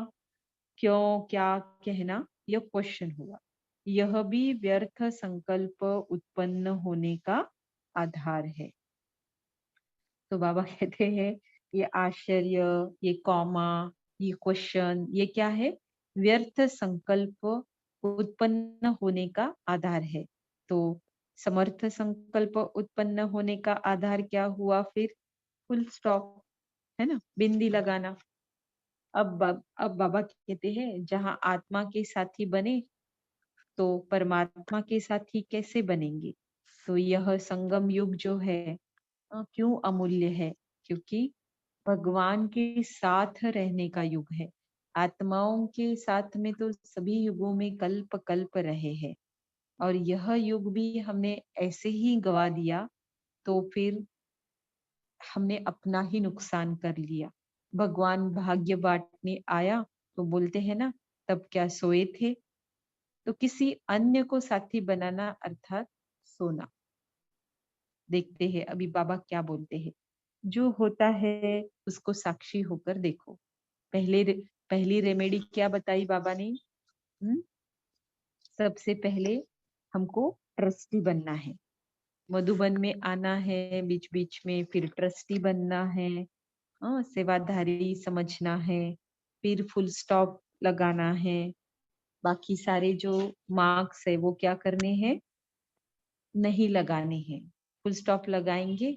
क्यों क्या कहना, यह क्वेश्चन हुआ। यह भी व्यर्थ संकल्प उत्पन्न होने का आधार है। तो बाबा कहते हैं ये आश्चर्य, ये कॉमा, ये क्वेश्चन, ये क्या है, व्यर्थ संकल्प उत्पन्न होने का आधार है। तो समर्थ संकल्प उत्पन्न होने का आधार क्या हुआ फिर, फुल स्टॉप, है ना, बिंदी लगाना। अब बाबा कहते हैं जहाँ आत्मा के साथी बने तो परमात्मा के साथी कैसे बनेंगे। तो यह संगम युग जो है क्यों अमूल्य है, क्योंकि भगवान के साथ रहने का युग है। आत्माओं के साथ में तो सभी युगों में कल्प कल्प रहे हैं, और यह युग भी हमने ऐसे ही गवा दिया, तो फिर हमने अपना ही नुकसान कर लिया। भगवान भाग्य बांटने आया तो बोलते हैं ना, तब क्या सोए थे। तो किसी अन्य को साथी बनाना अर्थात सोना। देखते हैं अभी बाबा क्या बोलते हैं, जो होता है उसको साक्षी होकर देखो। पहली रेमेडी क्या बताई बाबा ने, सबसे पहले हमको ट्रस्टी बनना है, मधुबन में आना है बीच बीच में, फिर ट्रस्टी बनना है, सेवाधारी समझना है, फिर फुल स्टॉप लगाना है, बाकी सारे जो मार्क्स है वो क्या करने हैं, नहीं लगाने हैं। फुल स्टॉप लगाएंगे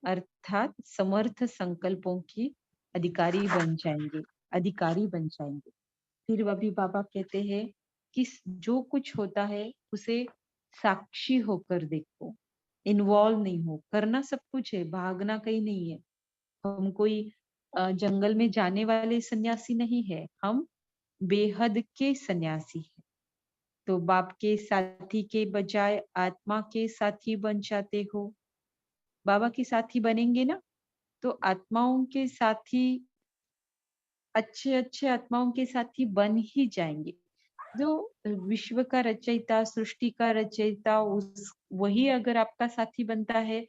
अर्थात समर्थ संकल्पों की अधिकारी बन जाएंगे, अधिकारी बन जाएंगे। फिर अभी बाबा कहते हैं कि जो कुछ होता है उसे साक्षी होकर देखो, इन्वॉल्व नहीं हो, करना सब कुछ है, भागना कहीं नहीं है। हम कोई जंगल में जाने वाले सन्यासी नहीं है, हम बेहद के सन्यासी हैं। तो बाप के साथी के बजाय आत्मा के साथी बन जाते हो। बाबा के साथी बनेंगे ना, तो आत्माओं के साथी, अच्छे अच्छे आत्माओं के साथी बन ही जाएंगे। जो विश्व का रचयिता, सृष्टि का रचयिता, उस वही अगर आपका साथी बनता है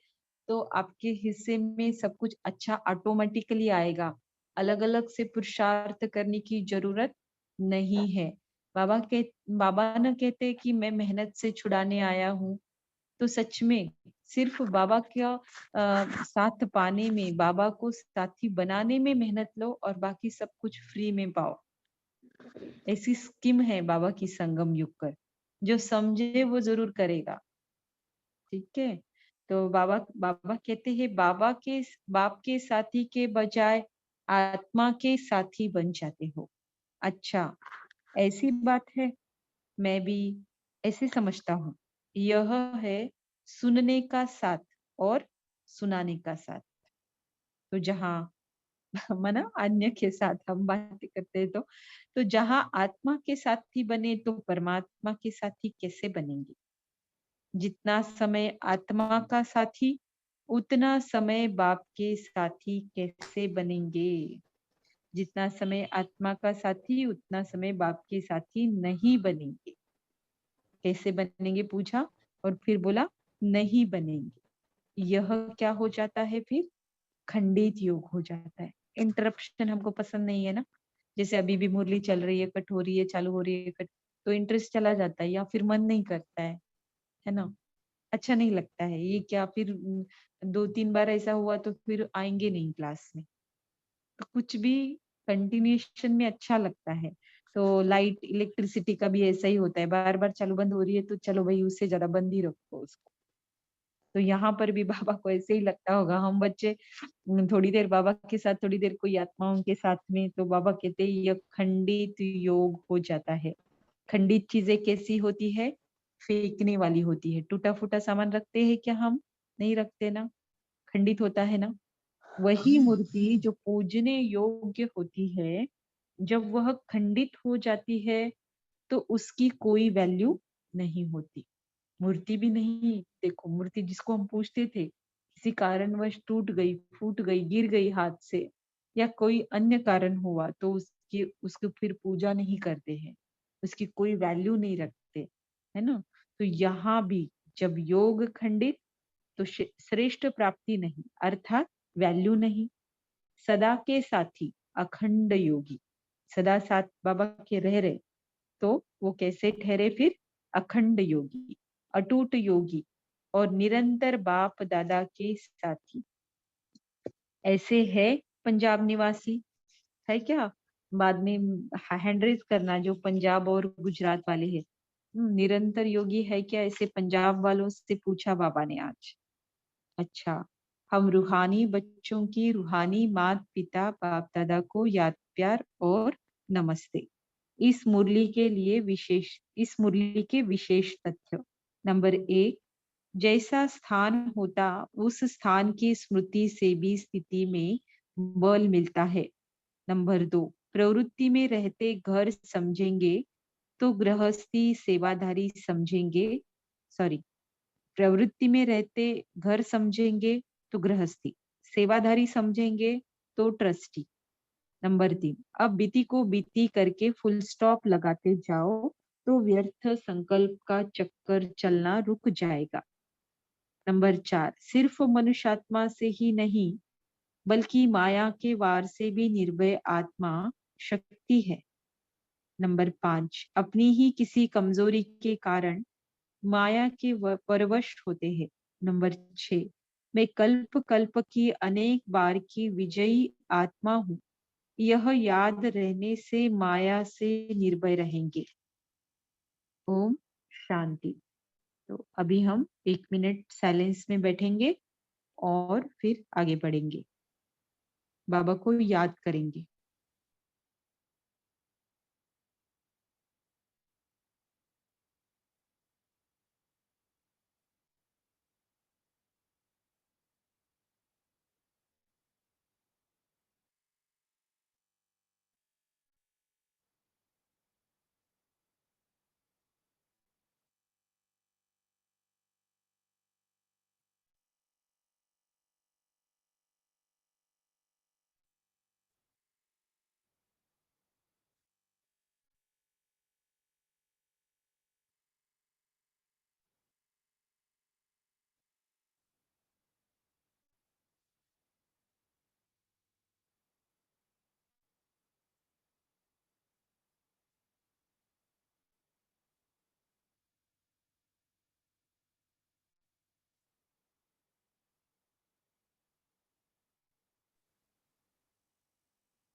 तो आपके हिस्से में सब कुछ अच्छा ऑटोमेटिकली आएगा। अलग अलग से पुरुषार्थ करने की जरूरत नहीं है। बाबा न कहते कि मैं मेहनत से छुड़ाने आया हूँ, तो सच में सिर्फ बाबा का साथ पाने में, बाबा को साथी बनाने में मेहनत लो और बाकी सब कुछ फ्री में पाओ। ऐसी स्कीम है बाबा की संगम युग कर, जो समझे वो जरूर करेगा। ठीक है। तो बाबा बाबा कहते हैं बाप के साथी के बजाय आत्मा के साथी बन जाते हो। अच्छा, ऐसी बात है, मैं भी ऐसे समझता हूँ। यह है सुनने का साथ और सुनाने का साथ। तो जहाँ माना अन्य के साथ हम बातें करते हैं तो जहां आत्मा के साथी बने तो परमात्मा के साथी कैसे बनेंगे? जितना समय आत्मा का साथी, उतना समय बाप के साथी कैसे बनेंगे? जितना समय आत्मा का साथी, उतना समय बाप के साथी नहीं बनेंगे। कैसे बनेंगे पूछा और फिर बोला नहीं बनेंगे। यह क्या हो जाता है फिर? खंडित योग हो जाता है। इंटरप्शन हमको पसंद नहीं है ना, जैसे अभी भी मुरली चल रही है, कट हो रही है, चालू हो रही है, कट, तो इंटरेस्ट चला जाता है या फिर मन नहीं करता है ना? अच्छा नहीं लगता है। ये क्या फिर 2-3 बार ऐसा हुआ तो फिर आएंगे नहीं क्लास में। तो कुछ भी कंटिन्यूएशन में अच्छा लगता है। तो लाइट इलेक्ट्रिसिटी का भी ऐसा ही होता है, बार बार चालू बंद हो रही है तो चलो भाई उससे ज्यादा बंद ही रखो उसको। तो यहाँ पर भी बाबा को ऐसे ही लगता होगा, हम बच्चे थोड़ी देर बाबा के साथ, थोड़ी देर कोई आत्माओं के साथ में, तो बाबा कहते हैं यह खंडित योग हो जाता है। खंडित चीजें कैसी होती है? फेंकने वाली होती है। टूटा फूटा सामान रखते हैं क्या हम? नहीं रखते ना, खंडित होता है ना। वही मूर्ति जो पूजने योग्य होती है, जब वह खंडित हो जाती है तो उसकी कोई वैल्यू नहीं होती। मूर्ति भी नहीं, देखो मूर्ति जिसको हम पूछते थे, किसी कारणवश टूट गई, फूट गई, गिर गई हाथ से, या कोई अन्य कारण हुआ तो उसकी उसको फिर पूजा नहीं करते हैं, उसकी कोई वैल्यू नहीं रखते, है ना? तो यहाँ भी जब योग खंडित, तो श्रेष्ठ प्राप्ति नहीं, अर्थात वैल्यू नहीं। सदा के साथी अखंड योगी, सदा साथ बाबा के रह रहे, तो वो कैसे ठहरे फिर? अखंड योगी, अटूट योगी और निरंतर बाप दादा के साथी। ऐसे है पंजाब निवासी, है क्या? बाद में हैंड रेज करना जो पंजाब और गुजरात वाले हैं। निरंतर योगी है क्या ऐसे पंजाब वालों से? पूछा बाबा ने आज। अच्छा, हम रूहानी बच्चों की रूहानी माता पिता बाप दादा को याद, प्यार और नमस्ते। इस मुरली के विशेष तथ्य। नंबर 1, जैसा स्थान होता उस स्थान की स्मृति से भी स्थिति में बल मिलता है। नंबर 2, प्रवृत्ति में रहते घर समझेंगे तो गृहस्थी सेवाधारी समझेंगे, सॉरी, प्रवृत्ति में रहते घर समझेंगे तो गृहस्थी, सेवाधारी समझेंगे तो ट्रस्टी। नंबर 3, अब बीती को बीती करके फुल स्टॉप लगाते जाओ तो व्यर्थ संकल्प का चक्कर चलना रुक जाएगा। नंबर 4, सिर्फ मनुष्यात्मा से ही नहीं बल्कि माया के वार से भी निर्भय आत्मा शक्ति है। नंबर 5, अपनी ही किसी कमजोरी के कारण माया के परवश होते हैं। नंबर 6, मैं कल्प कल्प की अनेक बार की विजयी आत्मा हूँ, यह याद रहने से माया से निर्भय रहेंगे। ओम शांति। तो अभी हम 1 मिनट साइलेंस में बैठेंगे और फिर आगे बढ़ेंगे, बाबा को याद करेंगे।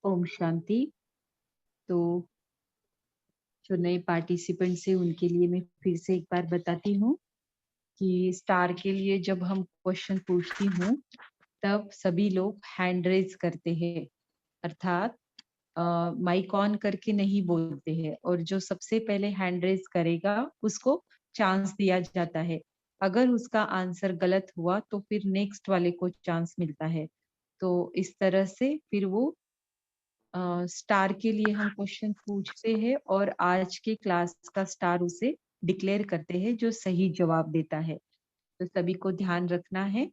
ओम शांति। तो जो नए पार्टिसिपेंट है उनके लिए मैं फिर से एक बार बताती हूँ कि स्टार के लिए जब हम क्वेश्चन पूछती हूँ तब सभी लोग हैंड रेज करते हैं, अर्थात माइक ऑन करके नहीं बोलते हैं, और जो सबसे पहले हैंड रेज करेगा उसको चांस दिया जाता है। अगर उसका आंसर गलत हुआ तो फिर नेक्स्ट वाले को चांस मिलता है। तो इस तरह से फिर वो स्टार के लिए हम क्वेश्चन पूछते हैं और आज की क्लास का स्टार उसे डिक्लेयर करते हैं जो सही जवाब देता है। तो सभी को ध्यान रखना है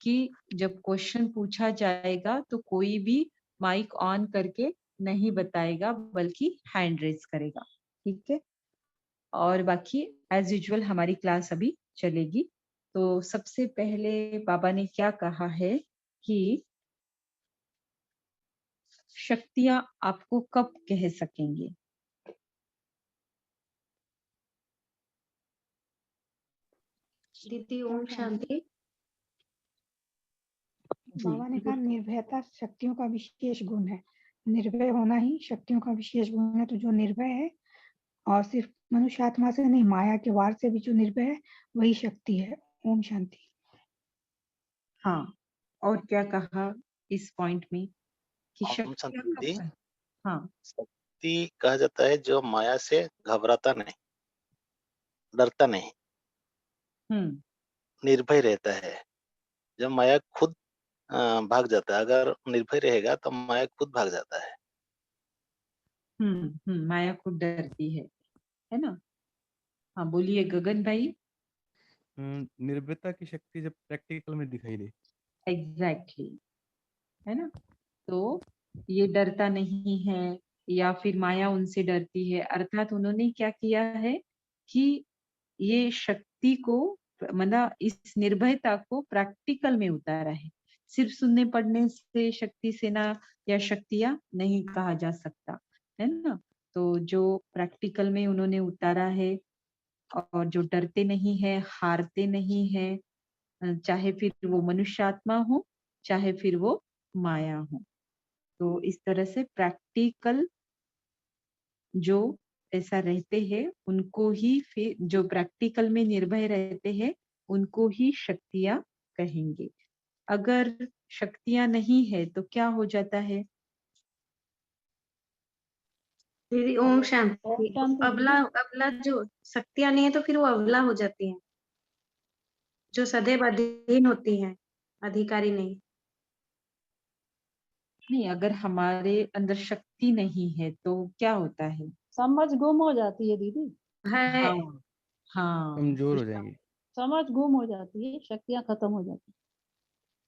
कि जब क्वेश्चन पूछा जाएगा तो कोई भी माइक ऑन करके नहीं बताएगा बल्कि हैंड रेज करेगा, ठीक है। और बाकी एज यूजुअल हमारी क्लास अभी चलेगी। तो सबसे पहले बाबा ने क्या कहा है कि शक्तियां आपको कब कह सकेंगे। दीदी ओम शांति। जी बाबा ने कहा निर्भयता शक्तियों का विशेष गुण है। निर्भय होना ही शक्तियों का विशेष गुण है। तो जो निर्भय है और सिर्फ मनुष्य आत्मा से नहीं, माया के वार से भी जो निर्भय है वही शक्ति है। ओम शांति। हाँ, और क्या कहा इस पॉइंट में कि ओम शक्तियां शांति कब दीदी। हाँ शक्ति कहा जाता है जो माया से घबराता नहीं, डरता नहीं, हम्म निर्भय रहता है। जब माया खुद भाग जाता है, अगर निर्भय रहेगा तो माया खुद भाग जाता है। माया खुद डरती है ना। हाँ बोलिए गगन भाई। निर्भयता की शक्ति जब प्रैक्टिकल में दिखाई दे। एग्जैक्टली है ना। तो ये डरता नहीं है या फिर माया उनसे डरती है, अर्थात उन्होंने क्या किया है कि ये शक्ति को मतलब इस निर्भयता को प्रैक्टिकल में उतारा है। सिर्फ सुनने पढ़ने से शक्ति सेना या शक्तियां नहीं कहा जा सकता, है ना। तो जो प्रैक्टिकल में उन्होंने उतारा है और जो डरते नहीं है, हारते नहीं है, चाहे फिर वो मनुष्य आत्मा हो चाहे फिर वो माया हो। तो इस तरह से प्रैक्टिकल जो ऐसा रहते हैं उनको ही, फिर जो प्रैक्टिकल में निर्भय रहते हैं उनको ही शक्तियां कहेंगे। अगर शक्तियां नहीं है तो क्या हो जाता है। दीदी ओम शांति। अबला अबला जो शक्तियां नहीं है तो फिर वो अबला हो जाती हैं, जो सदैव अधीन होती हैं, अधिकारी नहीं। नहीं, अगर हमारे अंदर शक्ति नहीं है तो क्या होता है। समझ गुम हो जाती है दीदी, है हाँ हाँ, कमजोर हो जाएंगे। समझ गुम हो जाती है, शक्तियां खत्म हो जाती है।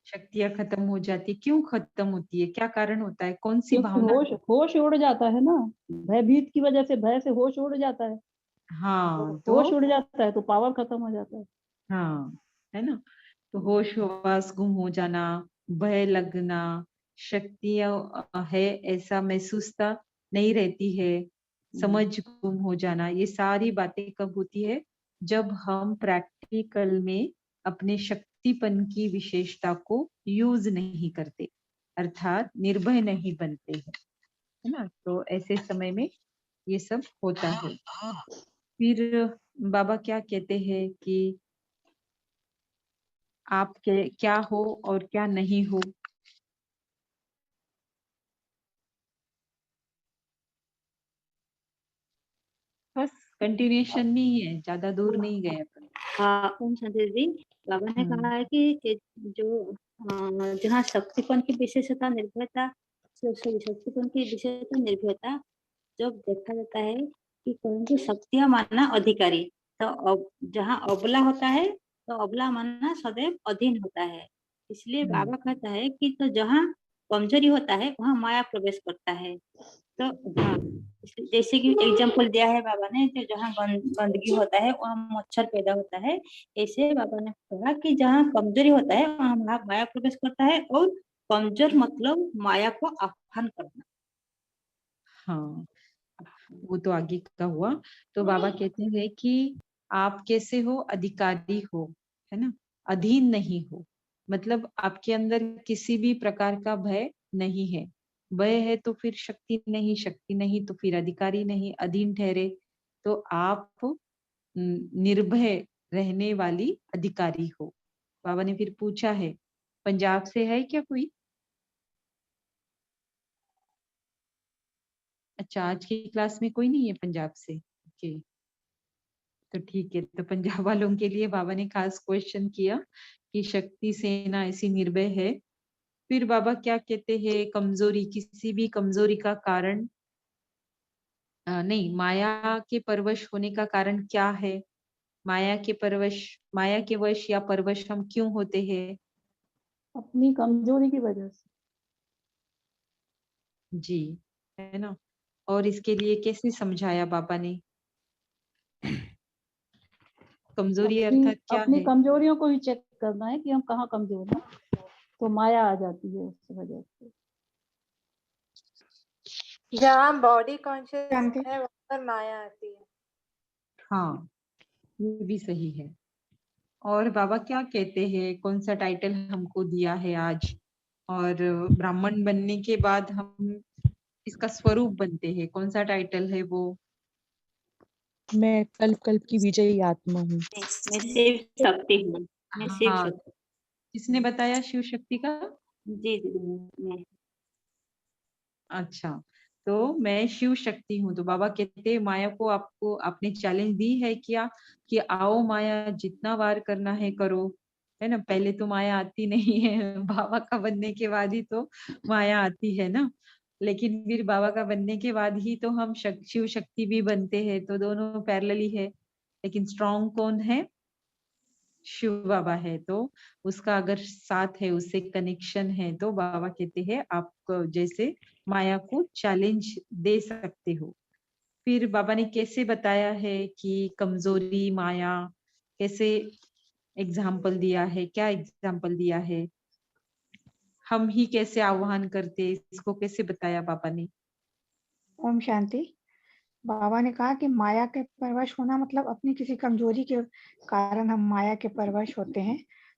शक्तियां खत्म हो जाती है। क्यों खत्म होती है, क्या कारण होता है, कौन सी क्योंकि भावना। होश उड़ जाता है ना, भयभीत की वजह से, भय से होश उड़ जाता है। हाँ होश तो उड़ जाता है तो पावर खत्म हो जाता है। हाँ, है ना। तो होश हवास गुम हो जाना, भय लगना, शक्तियां है ऐसा महसूसता नहीं रहती है, समझ गुम हो जाना, ये सारी बातें कब होती है, जब हम प्रैक्टिकल में अपने शक्तिपन की विशेषता को यूज नहीं करते, अर्थात निर्भय नहीं बनते हैं, है ना। तो ऐसे समय में ये सब होता है। फिर बाबा क्या कहते हैं कि आप क्या हो और क्या नहीं हो। बस कंटिन्यूएशन में ही है, ज्यादा दूर नहीं गए अपन। हाँ ओम शांति दीदी। बाबा ने कहा है कि जो जहाँ शक्तिपन की विशेषता निर्भयता, सॉरी शक्तिपन की विशेषता निर्भयता जब देखा जाता है कि कौन सी शक्तियां मानना अधिकारी, तो अब जहाँ अबला होता है तो अबला मानना सदैव अधीन होता है। इसलिए बाबा कहता है कि तो जहाँ कमजोरी होता है वहाँ माया प्रवेश करता है। तो हाँ, जैसे कि एग्जाम्पल दिया है बाबा ने, तो जहाँ गंदगी होता है वहाँ मच्छर पैदा होता है। ऐसे बाबा ने कहा कि जहाँ कमजोरी होता है वहाँ माया प्रवेश करता है, और कमजोर मतलब माया को आह्वान करना। हाँ, वो तो आगे का हुआ। तो बाबा कहते हैं कि आप कैसे हो, अधिकारी हो, है ना, अधीन नहीं हो। मतलब आपके अंदर किसी भी प्रकार का भय नहीं है। भय है तो फिर शक्ति नहीं, शक्ति नहीं तो फिर अधिकारी नहीं, अधीन ठहरे तो आप निर्भय रहने वाली अधिकारी हो। बाबा ने फिर पूछा है, पंजाब से है क्या कोई। अच्छा, आज की क्लास में कोई नहीं है पंजाब से। ओके, तो ठीक है। तो पंजाब वालों के लिए बाबा ने खास क्वेश्चन किया कि शक्ति सेना ऐसी निर्भय है फिर बाबा क्या कहते हैं, कमजोरी, किसी भी कमजोरी का कारण नहीं, माया के परवश होने का कारण क्या है? माया के वश या परवश हम क्यों होते हैं? अपनी कमजोरी की वजह से। जी, है ना। और इसके लिए कैसे समझाया बाबा ने? कमजोरी अपनी अर्थात क्या अपनी है? कमजोरियों को ही चेक करना है कि हम कहाँ कमजोर हैं, तो माया आ जाती है उस वजह से। जहाँ बॉडी कॉन्शियस शांति। है वहाँ पर माया आती है। हाँ, ये भी सही है। और बाबा क्या कहते हैं, कौन सा टाइटल हमको दिया है आज? और ब्राह्मण बनने के बाद हम इसका स्वरूप बनते हैं, कौन सा टाइटल है वो? मैं कल्प कल्प की विजयी आत्मा हूँ। मैं शिव शक्ति हूँ। मैं शिव हाँ, शक्ति। किसने बताया शिव शक्ति का? जी दीदी, मैं अच्छा, तो मैं शिव शक्ति हूँ। तो बाबा कहते हैं माया को आपको आपने चैलेंज दी है क्या, कि आओ माया, जितना वार करना है करो, है ना। पहले तो माया आती नहीं है, बाबा का बनने के बाद ही तो माया आती है ना। लेकिन फिर बाबा का बनने के बाद ही तो हम शिव शक्ति भी बनते हैं, तो दोनों पैरेलली है। लेकिन स्ट्रॉन्ग कौन है? शिव बाबा है। तो उसका अगर साथ है, उससे कनेक्शन है, तो बाबा कहते हैं आप जैसे माया को चैलेंज दे सकते हो। फिर बाबा ने कैसे बताया है कि कमजोरी माया, कैसे एग्जाम्पल दिया है, क्या एग्जाम्पल दिया है, हम ही कैसे आह्वान करते, इसको कैसे बताया बाबा ने? ओम शांति। बाबा ने कहा कि माया के परवश होना मतलब अपनी किसी कमजोरी के कारण हम माया के परवश होते हैं।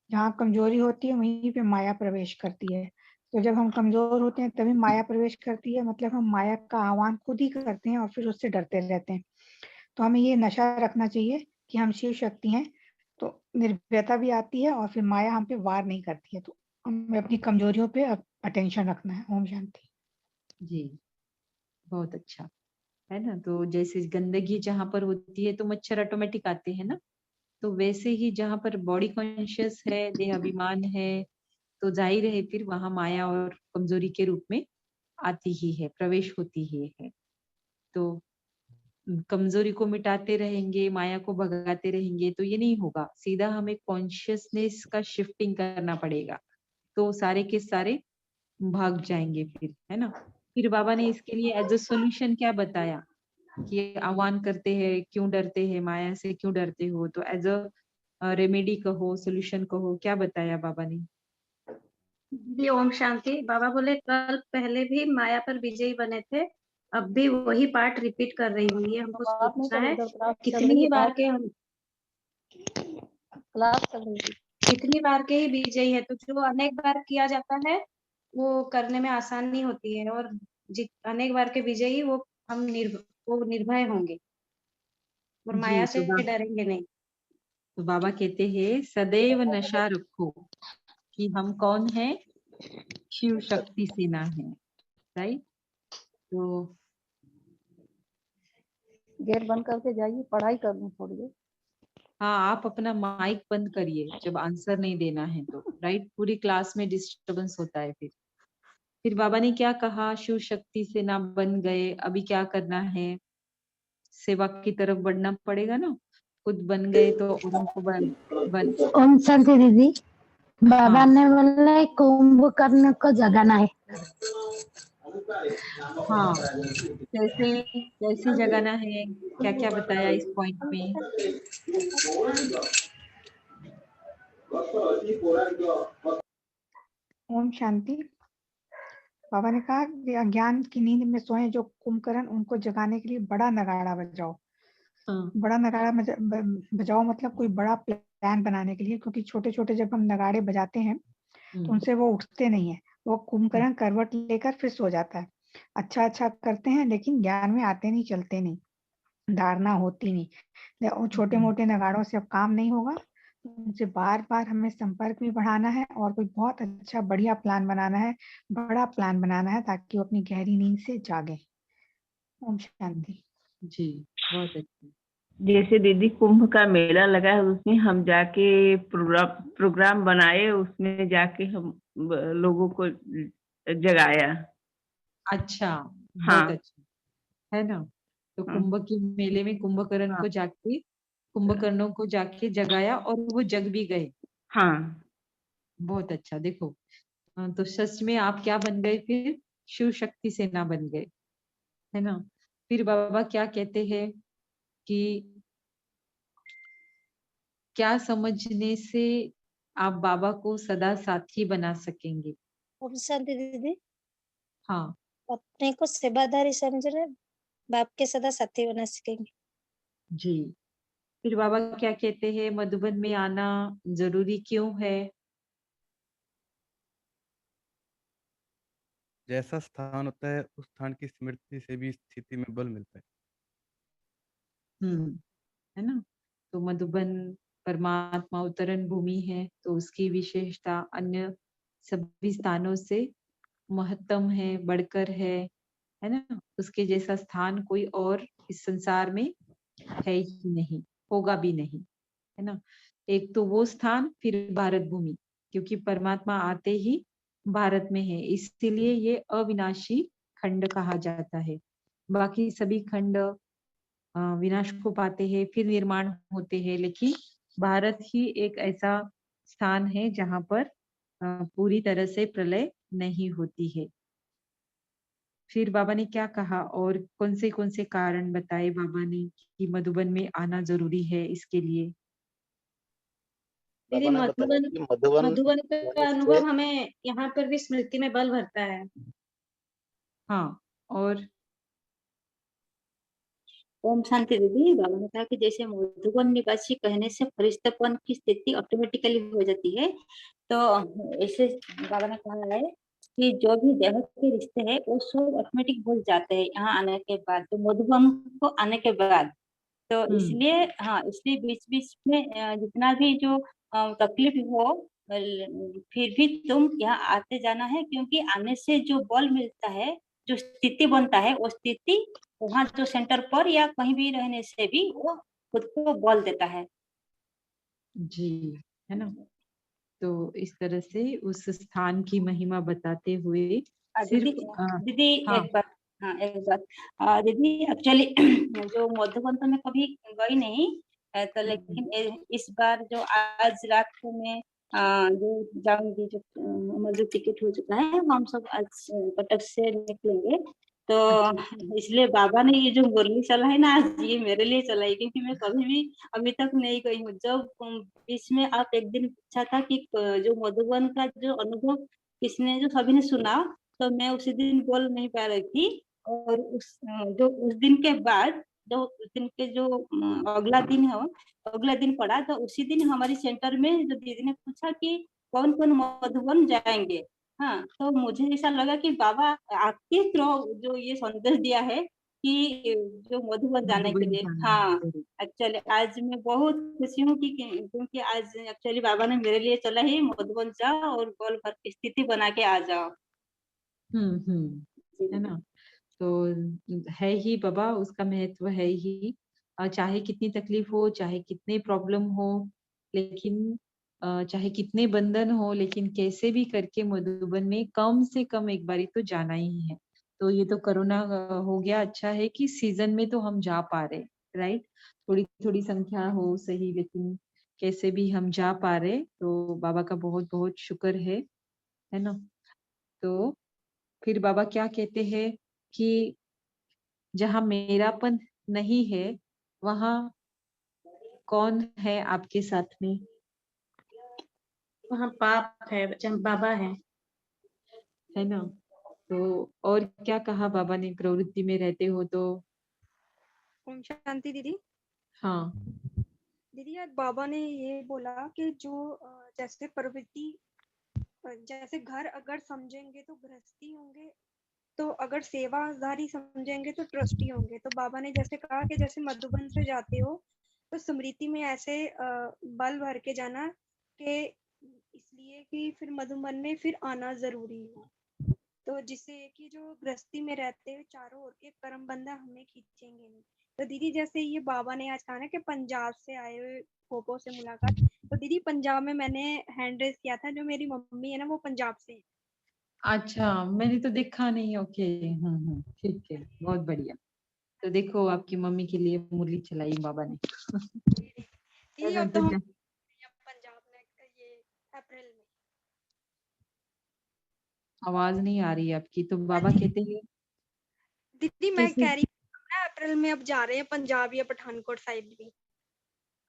जहाँ कमजोरी होती है वहीं पे माया प्रवेश करती है। तो जब हम कमजोर होते हैं तभी माया प्रवेश करती है, मतलब हम माया का आह्वान खुद ही करते हैं और फिर उससे डरते रहते हैं। तो हमें ये नशा रखना चाहिए कि हम शिव शक्ति हैं, तो निर्भयता भी आती है और फिर माया हम पे वार नहीं करती है। तो हमें अपनी कमजोरियों पे अटेंशन रखना है। ओम शांति। जी, बहुत अच्छा, है ना। तो जैसे गंदगी जहां पर होती है तो मच्छर ऑटोमेटिक आते हैं ना। तो वैसे ही जहां पर बॉडी कॉन्शियस है, देह अभिमान है, तो जाहिर है फिर वहां माया और कमजोरी के रूप में आती ही है, प्रवेश होती ही है। तो कमजोरी को मिटाते रहेंगे, माया को भगाते रहेंगे तो ये नहीं होगा। सीधा हमें कॉन्शियसनेस का शिफ्टिंग करना पड़ेगा, तो सारे के सारे भाग जाएंगे फिर, है ना। फिर बाबा ने इसके लिए एज अ सोल्यूशन क्या बताया, कि आह्वान करते हैं, क्यों डरते हैं, माया से क्यों डरते हो? तो एज अ रेमेडी कहो, सोल्यूशन कहो, क्या बताया बाबा ने? जी ओम शांति। बाबा बोले कल पहले भी माया पर विजयी बने थे, अब भी वही पार्ट रिपीट कर रही हूँ। ये हमको बात नहीं सोचना कर, है उधर क्लास चल कितनी रही ही है, बार के हम क्लास चल रही थी। कितनी बार के ही विजयी है। तो जो अनेक बार किया जाता है वो करने में आसानी होती है, और अनेक बार के विजयी वो निर्भय होंगे और जी, माया से डरेंगे नहीं। तो बाबा कहते हैं सदैव नशा रखो कि हम कौन है, शिव शक्ति सेना है, राइट। तो गेट बंद करके जाइए, पढ़ाई कर लूँ थोड़ी देर। हाँ, आप अपना माइक बंद करिए जब आंसर नहीं देना है तो, राइट। पूरी क्लास में डिस्टरबेंस होता है फिर बाबा ने क्या कहा, शिव शक्ति सेना बन गए, अभी क्या करना है? सेवा की तरफ बढ़ना पड़ेगा ना। खुद बन गए तो औरों को बन ओम शांति दीदी। बाबा हाँ, ने बोला कुंभकर्ण को जगाना है। हाँ, कैसे कैसे जगाना है, क्या क्या बताया इस पॉइंट में? ओम शांति। बाबा ने कहा कि अज्ञान की नींद में सोए जो कुंभकर्ण, उनको जगाने के लिए बड़ा नगाड़ा बजाओ। हाँ, बड़ा नगाड़ा बजाओ मतलब कोई बड़ा प्लान बनाने के लिए, क्योंकि छोटे छोटे जब हम नगाड़े बजाते हैं तो उनसे वो उठते नहीं है। वो कुंभकर्ण करवट लेकर फिर सो जाता है। अच्छा अच्छा करते हैं लेकिन ज्ञान में आते नहीं, चलते नहीं, धारणा होती नहीं। और छोटे मोटे नगाड़ों से अब काम नहीं होगा। उनसे बार बार हमें संपर्क भी बढ़ाना है और कोई बहुत अच्छा बढ़िया प्लान बनाना है, बड़ा प्लान बनाना है, ताकि वो अपनी गहरी नींद से जागे। ओम शांति। जी, बहुत अच्छा। जैसे दीदी कुंभ का मेला लगा है, उसमें हम जाके प्रोग्राम बनाए, उसमें जाके हम लोगों को जगाया। अच्छा, हाँ बहुत अच्छा, है ना? तो हाँ कुंभ के मेले में कुंभकर्ण हाँ को जाके कुंभकर्णों को जाके जगाया और वो जग भी गए। हाँ। बहुत अच्छा, देखो तो सच में आप क्या बन गए फिर? शिव शक्ति सेना बन गए, है ना? फिर बाबा क्या कहते हैं कि क्या समझने से आप बाबा को सदा साथी बना सकेंगे? ओम शांति दीदी। हाँ, अपने को सेवादारी समझना, बाप के सदा साथी बना सकेंगे। जी। फिर बाबा क्या कहते हैं, मधुबन में आना जरूरी क्यों है? जैसा स्थान होता है उस स्थान की स्मृति से भी स्थिति में बल मिलता है। है ना? तो मधुबन परमात्मा अवतरण भूमि है, तो उसकी विशेषता अन्य सभी स्थानों से महत्तम है, बढ़कर है ना? उसके जैसा स्थान कोई और इस संसार में है ही नहीं, होगा भी नहीं, है ना? एक तो वो स्थान, फिर भारत भूमि, क्योंकि परमात्मा आते ही भारत में है, इसीलिए ये अविनाशी खंड कहा जाता है। बाकी सभी खंड विनाश को पाते हैं, फिर निर्माण होते हैं, लेकिन भारत ही एक ऐसा स्थान है जहां पर पूरी तरह से प्रलय नहीं होती है। फिर बाबा ने क्या कहा और कौन से कारण बताए बाबा ने कि मधुबन में आना जरूरी है इसके लिए? दीदी बाबा ने बताया मधुबन कि मधुबन मधुबन जाने का से अनुभव हमें यहाँ पर भी स्मृति में बल भरता है। हाँ, और ओम शांति दीदी। बाबा ने कहा कि जैसे मधुबन निवासी कहने से फरिश्तेपन की स्थिति ऑटोमेटिकली हो जाती है, तो ऐसे बाबा ने कहा है कि जो भी देह के रिश्ते हैं वो सब ऑटोमेटिक भूल जाते हैं यहाँ आने के बाद, तो मधुबन को आने के बाद। तो इसलिए हाँ, इसलिए बीच बीच में जितना भी जो तकलीफ हो, फिर भी तुम यहाँ आते जाना है, क्योंकि आने से जो बल मिलता है, जो स्थिति बनता है, वो स्थिति वहाँ जो सेंटर पर या कहीं भी रहने से भी वो खुद को बल देता है। जी, है ना? तो इस तरह से उस स्थान की महिमा बताते हुए दीदी सिर्फ दीदी हाँ, एक बात, हाँ एक बात, दीदी एक्चुअली जो मधुबन तो मैं कभी गई नहीं, तो लेकिन इस बार जो आज रात को मैं जो जाऊंगी, जो हमारा जो टिकट हो चुका है, हम सब आज कटक से निकलेंगे, तो इसलिए बाबा ने ये जो मुरली चला है ना, आज ये मेरे लिए चला है, क्योंकि मैं कभी भी अभी तक नहीं गई हूँ। जब बीच में आप एक दिन पूछा था कि जो मधुबन का जो अनुभव किसने, जो सभी ने सुना, तो मैं उसी दिन बोल नहीं पा रही थी। और जो उस दिन के बाद, जो उस दिन के जो अगला दिन है, अगला दिन पड़ा, तो उसी दिन हमारी सेंटर में जो दीदी ने पूछा कि कौन कौन मधुबन जाएंगे। हाँ, तो मुझे ऐसा लगा कि बाबा आपके थ्रू जो ये संदेश दिया है कि जो मधुबन जाने के मधुबन लिए। जाना है हाँ, जरूर। एक्चुअली आज मैं बहुत खुशी हूँ कि क्योंकि आज एक्चुअली बाबा ने मेरे लिए चला ही, मधुबन जाओ और गोल भर की स्थिति बना के आ जाओ। है ना? तो है ही बाबा, उसका महत्व है ही। चाहे कितनी तकलीफ हो, चाहे कितने प्रॉब्लम हो, लेकिन चाहे कितने बंधन हो, लेकिन कैसे भी करके मधुबन में कम से कम एक बारी तो जाना ही है। तो ये तो कोरोना हो गया, अच्छा है कि सीजन में तो हम जा पा रहे, राइट? थोड़ी थोड़ी संख्या हो सही, लेकिन कैसे भी हम जा पा रहे, तो बाबा का बहुत बहुत शुक्र है ना? तो फिर बाबा क्या कहते हैं कि जहाँ मेरापन नहीं है, वहाँ कौन है आपके साथ में? वहाँ पाप है, जहाँ बाबा है। है ना? तो और क्या कहा बाबा ने, प्रवृत्ति में रहते हो तो? ओम शांति दीदी। हाँ, दीदी आज बाबा ने ये बोला कि जो जैसे प्रवृत्ति, जैसे घर अगर समझेंगे तो गृहस्थी होंगे, तो अगर सेवादारी समझेंगे तो ट्रस्टी होंगे। तो बाबा ने जैसे कहा कि जैसे मधुबन से जाते हो तो स्मृति में ऐसे बल भर के जाना कि इसलिए कि फिर मधुबन में फिर आना जरूरी है। तो जिससे कि जो गृहस्थी में रहते हुए चारों ओर के कर्म बंधन हमें खींचेंगे नहीं। तो दीदी जैसे ये बाबा ने आज कहा ना कि पंजाब से आए हुए पोपो से मुलाकात, तो दीदी पंजाब में मैंने हैंड रेस किया था, जो मेरी मम्मी है ना वो पंजाब से है। अच्छा, मैंने तो देखा नहीं। ओके, ठीक है, बहुत बढ़िया। तो देखो आपकी मम्मी के लिए मुरली चलाई बाबा ने। दीदी अब तो हम पंजाब में ये अप्रैल में। आवाज नहीं आ रही है आपकी। तो बाबा कहते हैं दीदी मैं कैसे? कह रही हूँ ना अप्रैल में अब जा रहे हैं पंजाब या पठानकोट साइड भी।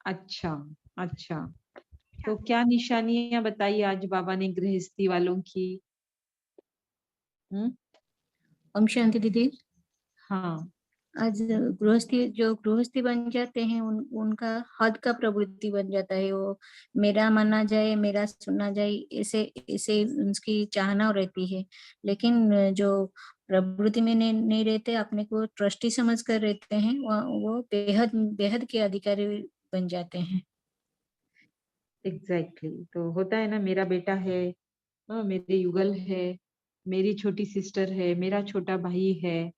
अच्छा, अच्छा। तो क्या निशानियां बताई आज बाबा ने गृहस्थी वालों की? ओम शांति दीदी। हाँ, आज गृहस्थी बन जाते हैं, उनका हद का प्रवृत्ति बन जाता है। वो मेरा माना जाए, मेरा सुना जाए, ऐसे ऐसे उनकी चाहना रहती है। लेकिन जो प्रवृत्ति में नहीं रहते, अपने को ट्रस्टी समझ कर रहते हैं, वो बेहद बेहद के अधिकारी बन जाते हैं। एग्जैक्टली। तो होता है ना, मेरा बेटा है, मेरे युगल है, मेरी छोटी सिस्टर है, मेरा छोटा भाई है,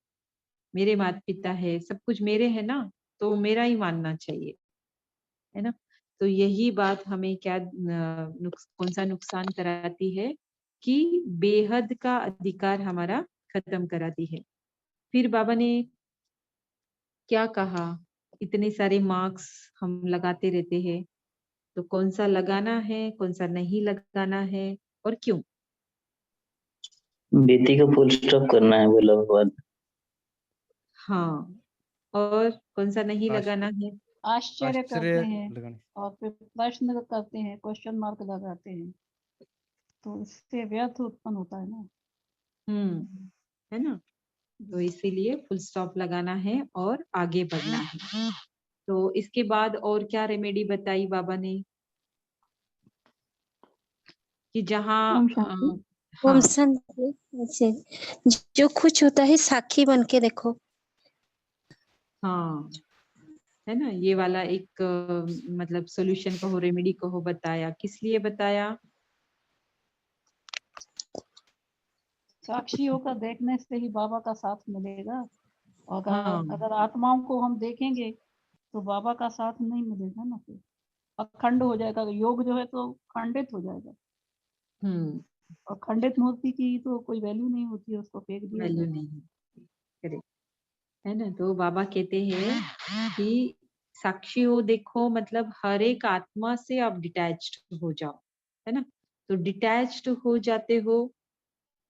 मेरे माता पिता है, सब कुछ मेरे है ना, तो मेरा ही मानना चाहिए, है ना। तो यही बात हमें क्या कौन सा नुकसान कराती है कि बेहद का अधिकार हमारा खत्म कराती है। फिर बाबा ने क्या कहा, इतने सारे मार्क्स हम लगाते रहते हैं, तो कौन सा लगाना है, कौन सा नहीं लगाना है और क्यों? बेटी को फुल स्टॉप करना है, बोला भगवान। हाँ, और कौन सा नहीं लगाना है? आश्चर्य करते आश्चर्य हैं लगाने। और फिर प्रश्न करते हैं, क्वेश्चन मार्क लगाते हैं, तो इससे व्यर्थ उत्पन्न होता है ना। है ना। तो इसीलिए फुल स्टॉप लगाना है और आगे बढ़ना है। तो इसके बाद और क्या रेमेडी बताई बाबा ने कि जहाँ ओम शांति। ओम हाँ, शांति। ऐसे जो कुछ होता है साक्षी बन के देखो। हाँ, है ना, ये वाला एक मतलब सॉल्यूशन कहो, रेमेडी कहो, बताया। किस लिए बताया? साक्षी होकर देखने से ही बाबा का साथ मिलेगा। और हाँ, अगर आत्माओं को हम देखेंगे तो बाबा का साथ नहीं मिलेगा ना, फिर अखंड हो जाएगा। योग जो है तो खंडित हो जाएगा, और खंडित मूर्ति की तो कोई वैल्यू नहीं होती है, उसको फेंक दिया वैल्यू जाए। नहीं। करेक्ट, है ना। तो बाबा कहते हैं कि साक्षी हो देखो, मतलब हर एक आत्मा से आप डिटैच्ड हो जाओ, है ना। तो डिटैच्ड हो जाते हो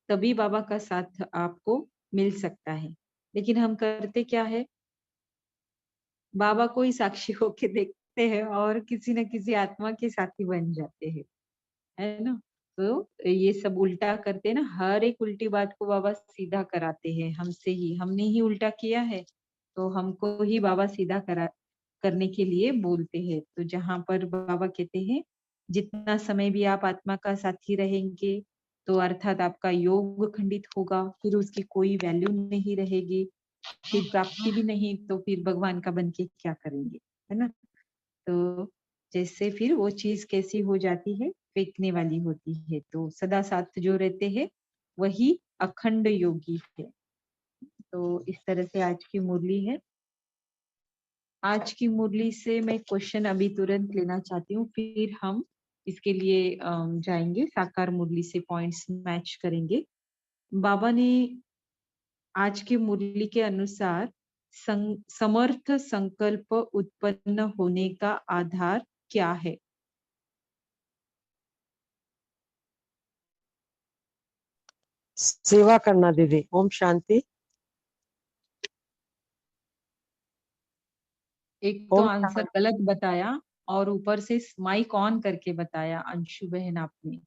तभी बाबा का साथ आपको मिल सकता है। लेकिन हम करते क्या है, बाबा को ही साक्षी होके देखते हैं और किसी न किसी आत्मा के साथी बन जाते हैं, है ना। तो ये सब उल्टा करते हैं ना, हर एक उल्टी बात को बाबा सीधा कराते हैं हमसे ही। हमने ही उल्टा किया है, तो हमको ही बाबा सीधा करने के लिए बोलते हैं। तो जहां पर बाबा कहते हैं जितना समय भी आप आत्मा का साथी रहेंगे, तो अर्थात आपका योग खंडित होगा, फिर उसकी कोई वैल्यू नहीं रहेगी, फिर प्राप्ति भी नहीं, तो फिर भगवान का बन के क्या करेंगे, है ना। तो जैसे फिर वो चीज कैसी हो जाती है, फेंकने वाली होती है। तो सदा साथ जो रहते हैं वही अखंड योगी है। तो इस तरह से आज की मुरली है। आज की मुरली से मैं क्वेश्चन अभी तुरंत लेना चाहती हूँ, फिर हम इसके लिए जाएंगे साकार मुरली से, पॉइंट्स मैच करेंगे। बाबा ने आज की मुरली के अनुसार समर्थ संकल्प उत्पन्न होने का आधार क्या है? सेवा करना दीदी। ओम शांति। एक तो आंसर गलत बताया और ऊपर से माइक ऑन करके बताया अंशु बहन आपने।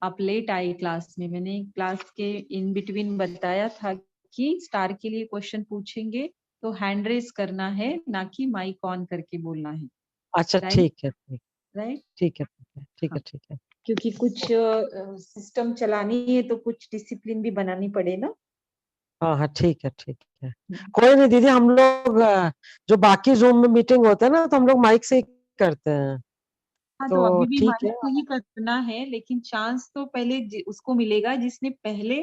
आप लेट आए क्लास में। मैंने क्लास के इन बिटवीन बताया था कि स्टार के लिए क्वेश्चन पूछेंगे तो हैंड रेस करना है, ना कि माइक ऑन करके बोलना है। अच्छा ठीक है, राइट, ठीक है, ठीक है, ठीक है। क्योंकि कुछ सिस्टम चलानी है तो कुछ डिसिप्लिन भी बनानी पड़े ना। हाँ हाँ, ठीक है, ठीक है। कोई नहीं दीदी, हम लोग जो बाकी रूम में मीटिंग होते हैं ना, तो हम लोग माइक से ही करते हैं। हाँ, तो तो अभी भी ठीक माइक है। से ही करना है, लेकिन चांस तो पहले उसको मिलेगा जिसने पहले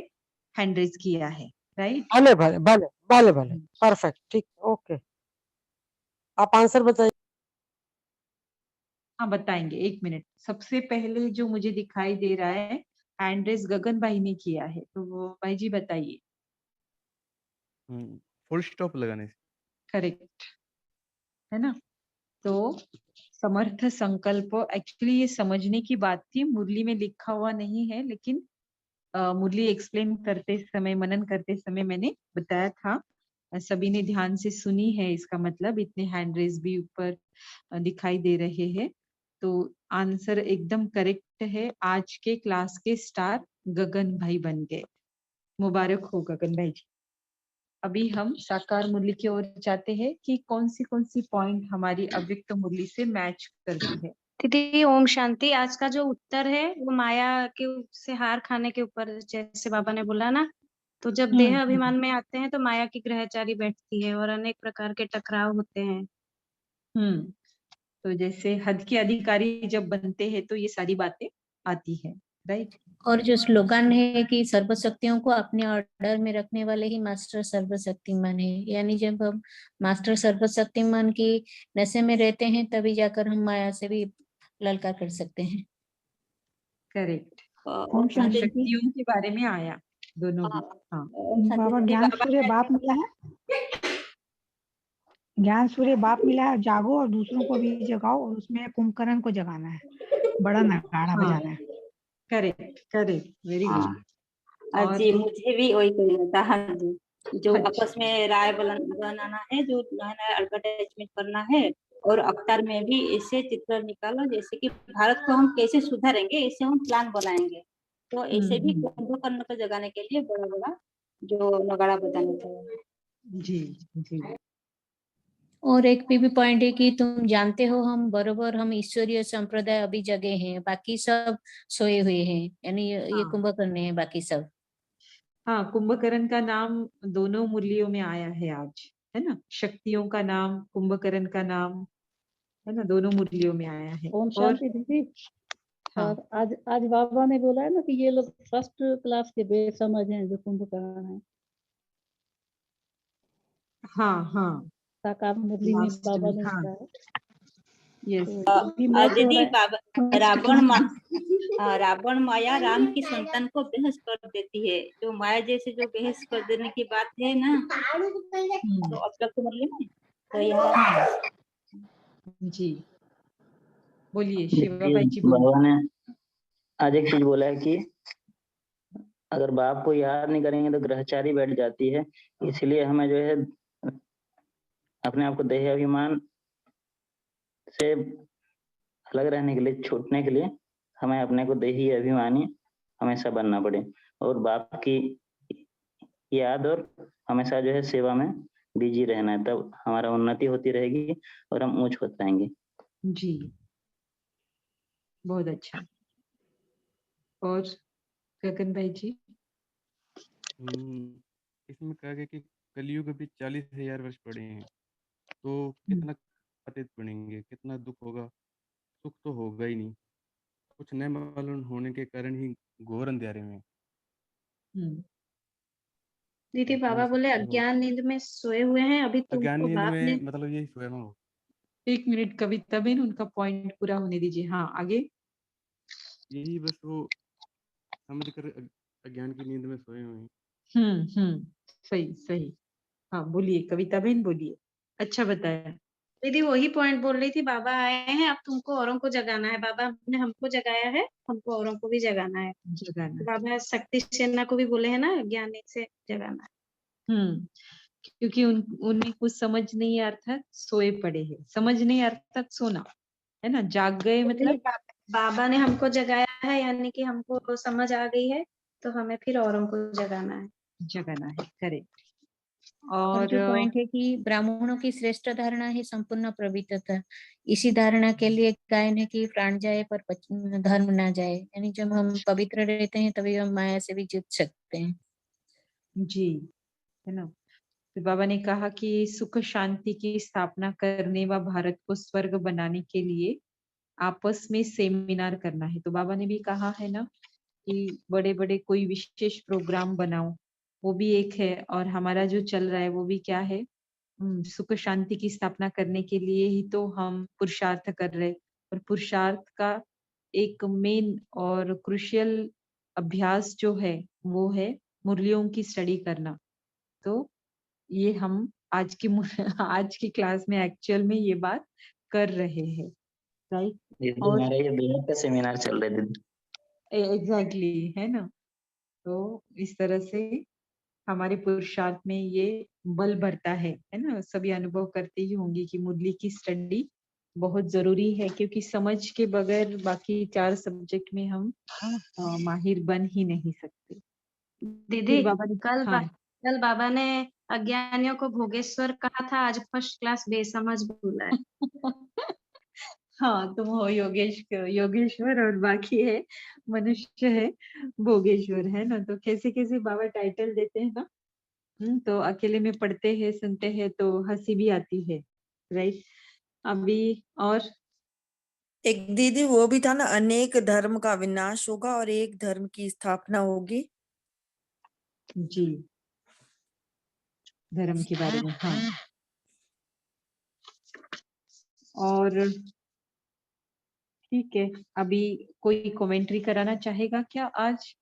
हैंड रेस किया है, राइट। भले भले भले भले भले, परफेक्ट, ठीक, ओके। आप आंसर बताइए। हाँ बताएंगे, 1 मिनट। सबसे पहले जो मुझे दिखाई दे रहा है हैंड रेस गगन भाई ने किया है, तो वो भाई जी बताइए। फुल स्टॉप लगाने से। करेक्ट है ना। तो समर्थ संकल्प एक्चुअली ये समझने की बात थी, मुरली में लिखा हुआ नहीं है, लेकिन मुरली एक्सप्लेन करते समय, मनन करते समय मैंने बताया था, सभी ने ध्यान से सुनी है, इसका मतलब इतने हैंड रेस भी ऊपर दिखाई दे रहे हैं। तो आंसर एकदम करेक्ट है। आज के क्लास के स्टार गगन भाई बन गए, मुबारक हो गगन भाई जी। अभी हम साकार मुरली की ओर जाते हैं कि कौन सी पॉइंट हमारी अव्यक्त मुरली से मैच करती है। दीदी ओम शांति। आज का जो उत्तर है वो माया के से हार खाने के ऊपर, जैसे बाबा ने बोला ना, तो जब देह अभिमान में आते हैं तो माया की ग्रहचारी बैठती है और अनेक प्रकार के टकराव होते हैं। तो जैसे हद के अधिकारी जब बनते हैं तो ये सारी बातें आती है, राइट। और जो स्लोगन है कि सर्वशक्तियों को अपने ऑर्डर में रखने वाले ही मास्टर सर्वशक्तिमान है, यानी जब हम मास्टर सर्वशक्तिमान की नशे में रहते हैं तभी जाकर हम माया से भी ललकार कर सकते हैं। करेक्ट। ओम शांति जी। शक्तियों के बारे में आया दोनों भी। हाँ बाबा ज्ञान सूर्य बाप मिला है, ज्ञान सूर्य बाप मिला है, जागो और दूसरों को भी जगाओ, और उसमें कुंभकर्ण को जगाना है, बड़ा नगाड़ा बजाना है। Correct correct, very good. जी मुझे भी वही कहना था। हाँ जी, जो आपस में राय बनाना है, जो नया नया एडवर्टाइजमेंट करना है, और अवतार में भी ऐसे चित्र निकालो जैसे कि भारत को हम कैसे सुधारेंगे, ऐसे हम प्लान बनाएंगे। तो ऐसे भी कुंभकर्ण को जगाने के लिए बड़ा बड़ा जो नगाड़ा बजाना चाहिए। जी जी। और एक भी पॉइंट है कि तुम जानते हो हम बरोबर हम ईश्वरीय संप्रदाय अभी जगे हैं, बाकी सब सोए हुए हैं, यानी ये कुंभकर्ण है बाकी सब। हाँ, कुंभकर्ण का नाम दोनों मुरलियों में आया है आज, है ना। शक्तियों का नाम, कुंभकर्ण का नाम, है ना, दोनों मुरलियों में आया है। ओम शांति दीदी। हाँ। आज बाबा ने बोला है ना कि ये लोग फर्स्ट क्लास के बेसमझ हैं जो कुंभकर्ण है। हाँ हाँ, साकार मुरली में बाबा ने बोला है। दीदी रावण माया राम की संतान को बेहोश कर देती है, जो माया जैसे जो बेहोश कर देने की बात है ना, तो अब तक मुरली में तो यहाँ जी बोलिए शिवा भाई जी। बाबा ने आज एक चीज बोला है कि अगर बाप को याद नहीं करेंगे तो ग्रहचारी बैठ जाती है, इसलिए हमें जो है अपने आप को देह अभिमान से अलग रहने के लिए, छूटने के लिए हमें अपने को देही अभिमानी हमेशा बनना पड़े, और बाप की याद और हमेशा जो है सेवा में बिजी रहना है, तब हमारा उन्नति होती रहेगी और हम ऊंच हो पाएंगे। जी बहुत अच्छा। और गगन भाई जी। इसमें कहा गया कि कलयुग अभी 40,000 वर्ष पड़े हैं, तो कितना पतित बनेंगे, कितना दुख होगा। सुख तो होगा ही नहीं, कुछ न मालूम होने के कारण ही घोर अंधेरे में। दीदी बाबा बोले अज्ञान नींद में सोए हुए हैं, अभी अज्ञान तुमको नींद बाप ने। में मतलब यही सोया हो। 1 मिनट कविता बेन, उनका पॉइंट पूरा होने दीजिए। हाँ आगे। यही बस वो समझ कर अज्ञान की नींद में सोए हुए हैं। सही सही। हाँ बोलिए कविता बहन, बोलिए, अच्छा बताया। दीदी वही पॉइंट बोल रही थी, बाबा आए हैं, अब तुमको औरों को जगाना है। बाबा ने हमको जगाया है, हमको औरों को भी जगाना है। जगाना। बाबा शक्ति सेना को भी बोले है ना, ज्ञान से जगाना है। क्योंकि उन्हें कुछ समझ नहीं, अर्थात सोए पड़े हैं। समझ नहीं अर्थात सोना, है ना। जाग गए मतलब बाबा ने हमको जगाया है, यानी कि हमको समझ आ गई है, तो हमें फिर औरों को जगाना है। जगाना है, करेक्ट। और जो पॉइंट है कि ब्राह्मणों की श्रेष्ठ धारणा है संपूर्ण पवित्रता, इसी धारणा के लिए गायन है कि प्राण जाए पर धर्म ना जाए, यानी जब हम पवित्र रहते हैं तभी हम माया से भी जीत सकते हैं। जी है ना। तो बाबा ने कहा कि सुख शांति की स्थापना करने व भारत को स्वर्ग बनाने के लिए आपस में सेमिनार करना है। तो बाबा ने भी कहा है ना कि बड़े बड़े कोई विशेष प्रोग्राम बनाओ, वो भी एक है। और हमारा जो चल रहा है वो भी क्या है, सुख शांति की स्थापना करने के लिए ही तो हम पुरुषार्थ कर रहे। और पुरुषार्थ का एक मेन और क्रुशियल अभ्यास जो है वो है मुरलियों की स्टडी करना। तो ये हम आज की आज की क्लास में एक्चुअल में ये बात कर रहे हैं, राइट? दीदी और हमारे ये बेहद का सेमिनार चल रहा है दीदी। एग्जैक्टली है ना। तो इस तरह से हमारे पुरुषार्थ में ये बल बढ़ता है ना। सभी अनुभव करते ही होंगे कि मुरली की स्टडी बहुत जरूरी है, क्योंकि समझ के बगैर बाकी 4 सब्जेक्ट में हम माहिर बन ही नहीं सकते। दीदी फिर बाबा ने कल बाबा ने अज्ञानियों को भोगेश्वर कहा था, आज फर्स्ट क्लास बेसमझ बोला है। हाँ, तुम हो योगेश्वर और बाकी है मनुष्य है भोगेश्वर, है ना। तो कैसे कैसे बाबा टाइटल देते हैं ना। तो अकेले में पढ़ते हैं सुनते हैं तो हंसी भी आती है, राइट? अभी और एक दीदी वो भी था ना, अनेक धर्म का विनाश होगा और एक धर्म की स्थापना होगी। जी, धर्म के बारे में। हाँ, और ठीक है, अभी कोई कमेंट्री कराना चाहेगा क्या? आज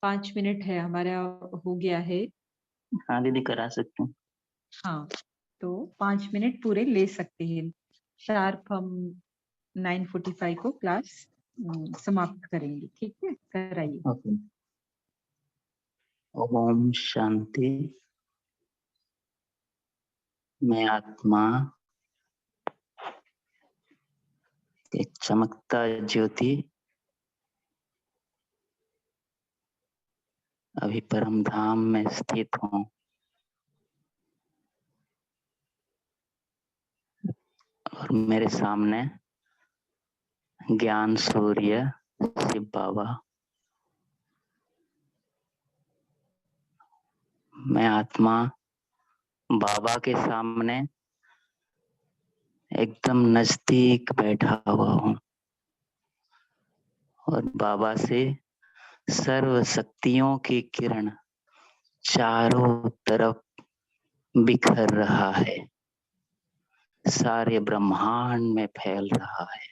5 मिनट है हमारा, हो गया है। हाँ दीदी करा सकते हैं। हाँ, तो 5 मिनट पूरे ले सकते हैं। शार्प हम 9:45 को क्लास समाप्त करेंगे, ठीक है? कराइए। ओके। ओम शांति। मैं आत्मा एक चमकता ज्योति अभी परम धाम में स्थित हूँ। और मेरे सामने ज्ञान सूर्य शिव बाबा। मैं आत्मा बाबा के सामने एकदम नजदीक बैठा हुआ हूँ और बाबा से सर्व शक्तियों की किरण चारों तरफ बिखर रहा है, सारे ब्रह्मांड में फैल रहा है।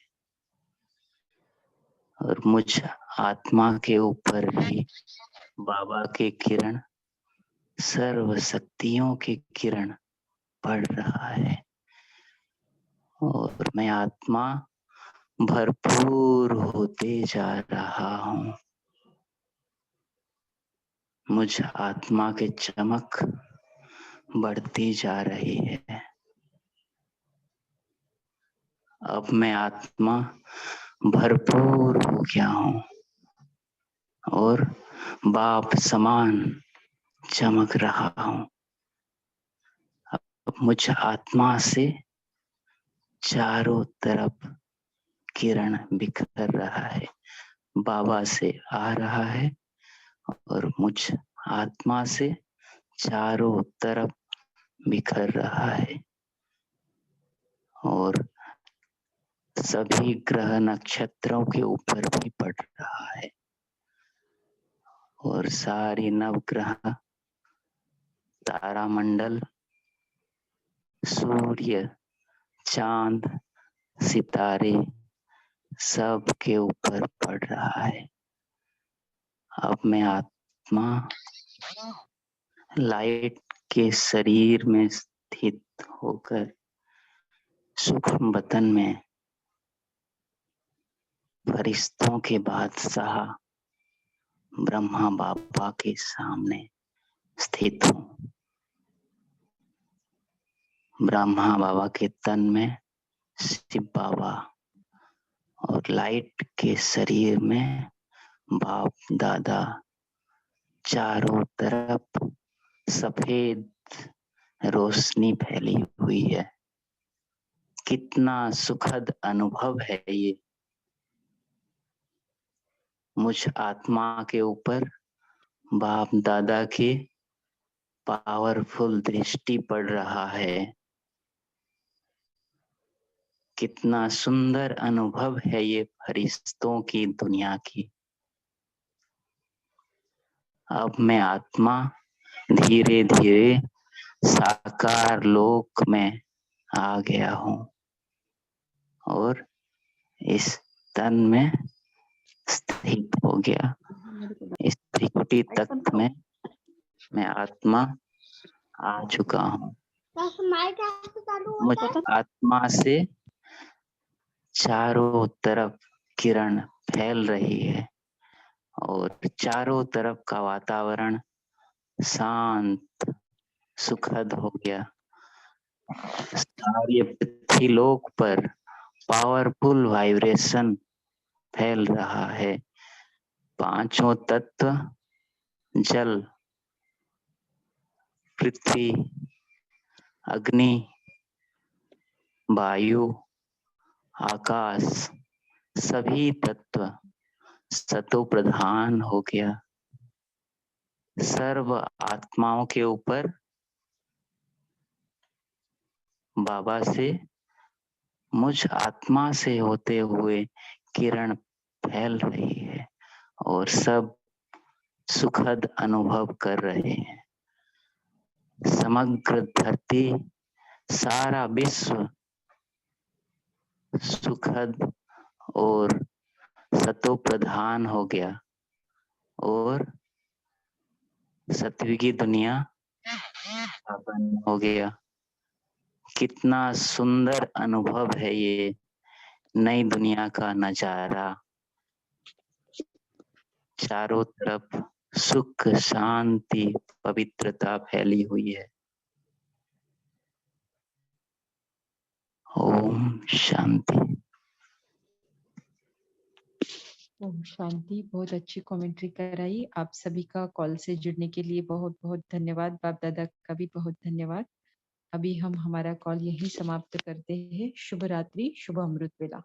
और मुझ आत्मा के ऊपर भी बाबा की किरण, सर्व शक्तियों की किरण पड़ रहा है। और मैं आत्मा भरपूर होते जा रहा हूँ। मुझ आत्मा की चमक बढ़ती जा रही है। अब मैं आत्मा भरपूर हो गया हूँ और बाप समान चमक रहा हूँ। अब मुझ आत्मा से चारों तरफ किरण बिखर रहा है, बाबा से आ रहा है और मुझ आत्मा से चारों तरफ बिखर रहा है। और सभी ग्रह नक्षत्रों के ऊपर भी पड़ रहा है और सारी नवग्रह, तारामंडल, सूर्य, चांद, सितारे सब के ऊपर पड़ रहा है। अब मैं आत्मा लाइट के शरीर में स्थित होकर सूक्ष्म बतन में फरिश्तों के बादशाह ब्रह्मा बाबा के सामने स्थित हूँ। ब्रह्मा बाबा के तन में शिव बाबा और लाइट के शरीर में बाप दादा, चारों तरफ सफेद रोशनी फैली हुई है। कितना सुखद अनुभव है ये। मुझ आत्मा के ऊपर बाप दादा की पावरफुल दृष्टि पड़ रहा है। कितना सुंदर अनुभव है ये फरिश्तों की दुनिया की। अब मैं आत्मा धीरे धीरे साकार लोक में आ गया हूँ और इस तन में स्थित हो गया। इस त्रिकुटी तत्व में मैं आत्मा आ चुका हूँ। मुझ आत्मा से चारों तरफ किरण फैल रही है और चारों तरफ का वातावरण शांत सुखद हो गया। सारे पृथ्वीलोक पर पावरफुल वाइब्रेशन फैल रहा है। पांचों तत्व जल, पृथ्वी, अग्नि, वायु, आकाश, सभी तत्व सतो प्रधान हो गया। सर्व आत्माओं के ऊपर बाबा से मुझ आत्मा से होते हुए किरण फैल रही है और सब सुखद अनुभव कर रहे हैं। समग्र धरती, सारा विश्व सुखद और सतो प्रधान हो गया और सत्व की दुनिया स्थापन हो गया। कितना सुंदर अनुभव है ये नई दुनिया का नजारा। चारों तरफ सुख, शांति, पवित्रता फैली हुई है। ओम शांति। ओम शांति। बहुत अच्छी कमेंट्री कराई। आप सभी का कॉल से जुड़ने के लिए बहुत बहुत धन्यवाद। बाप दादा का भी बहुत धन्यवाद। अभी हम हमारा कॉल यहीं समाप्त करते हैं। शुभ रात्रि, शुभ अमृत वेला।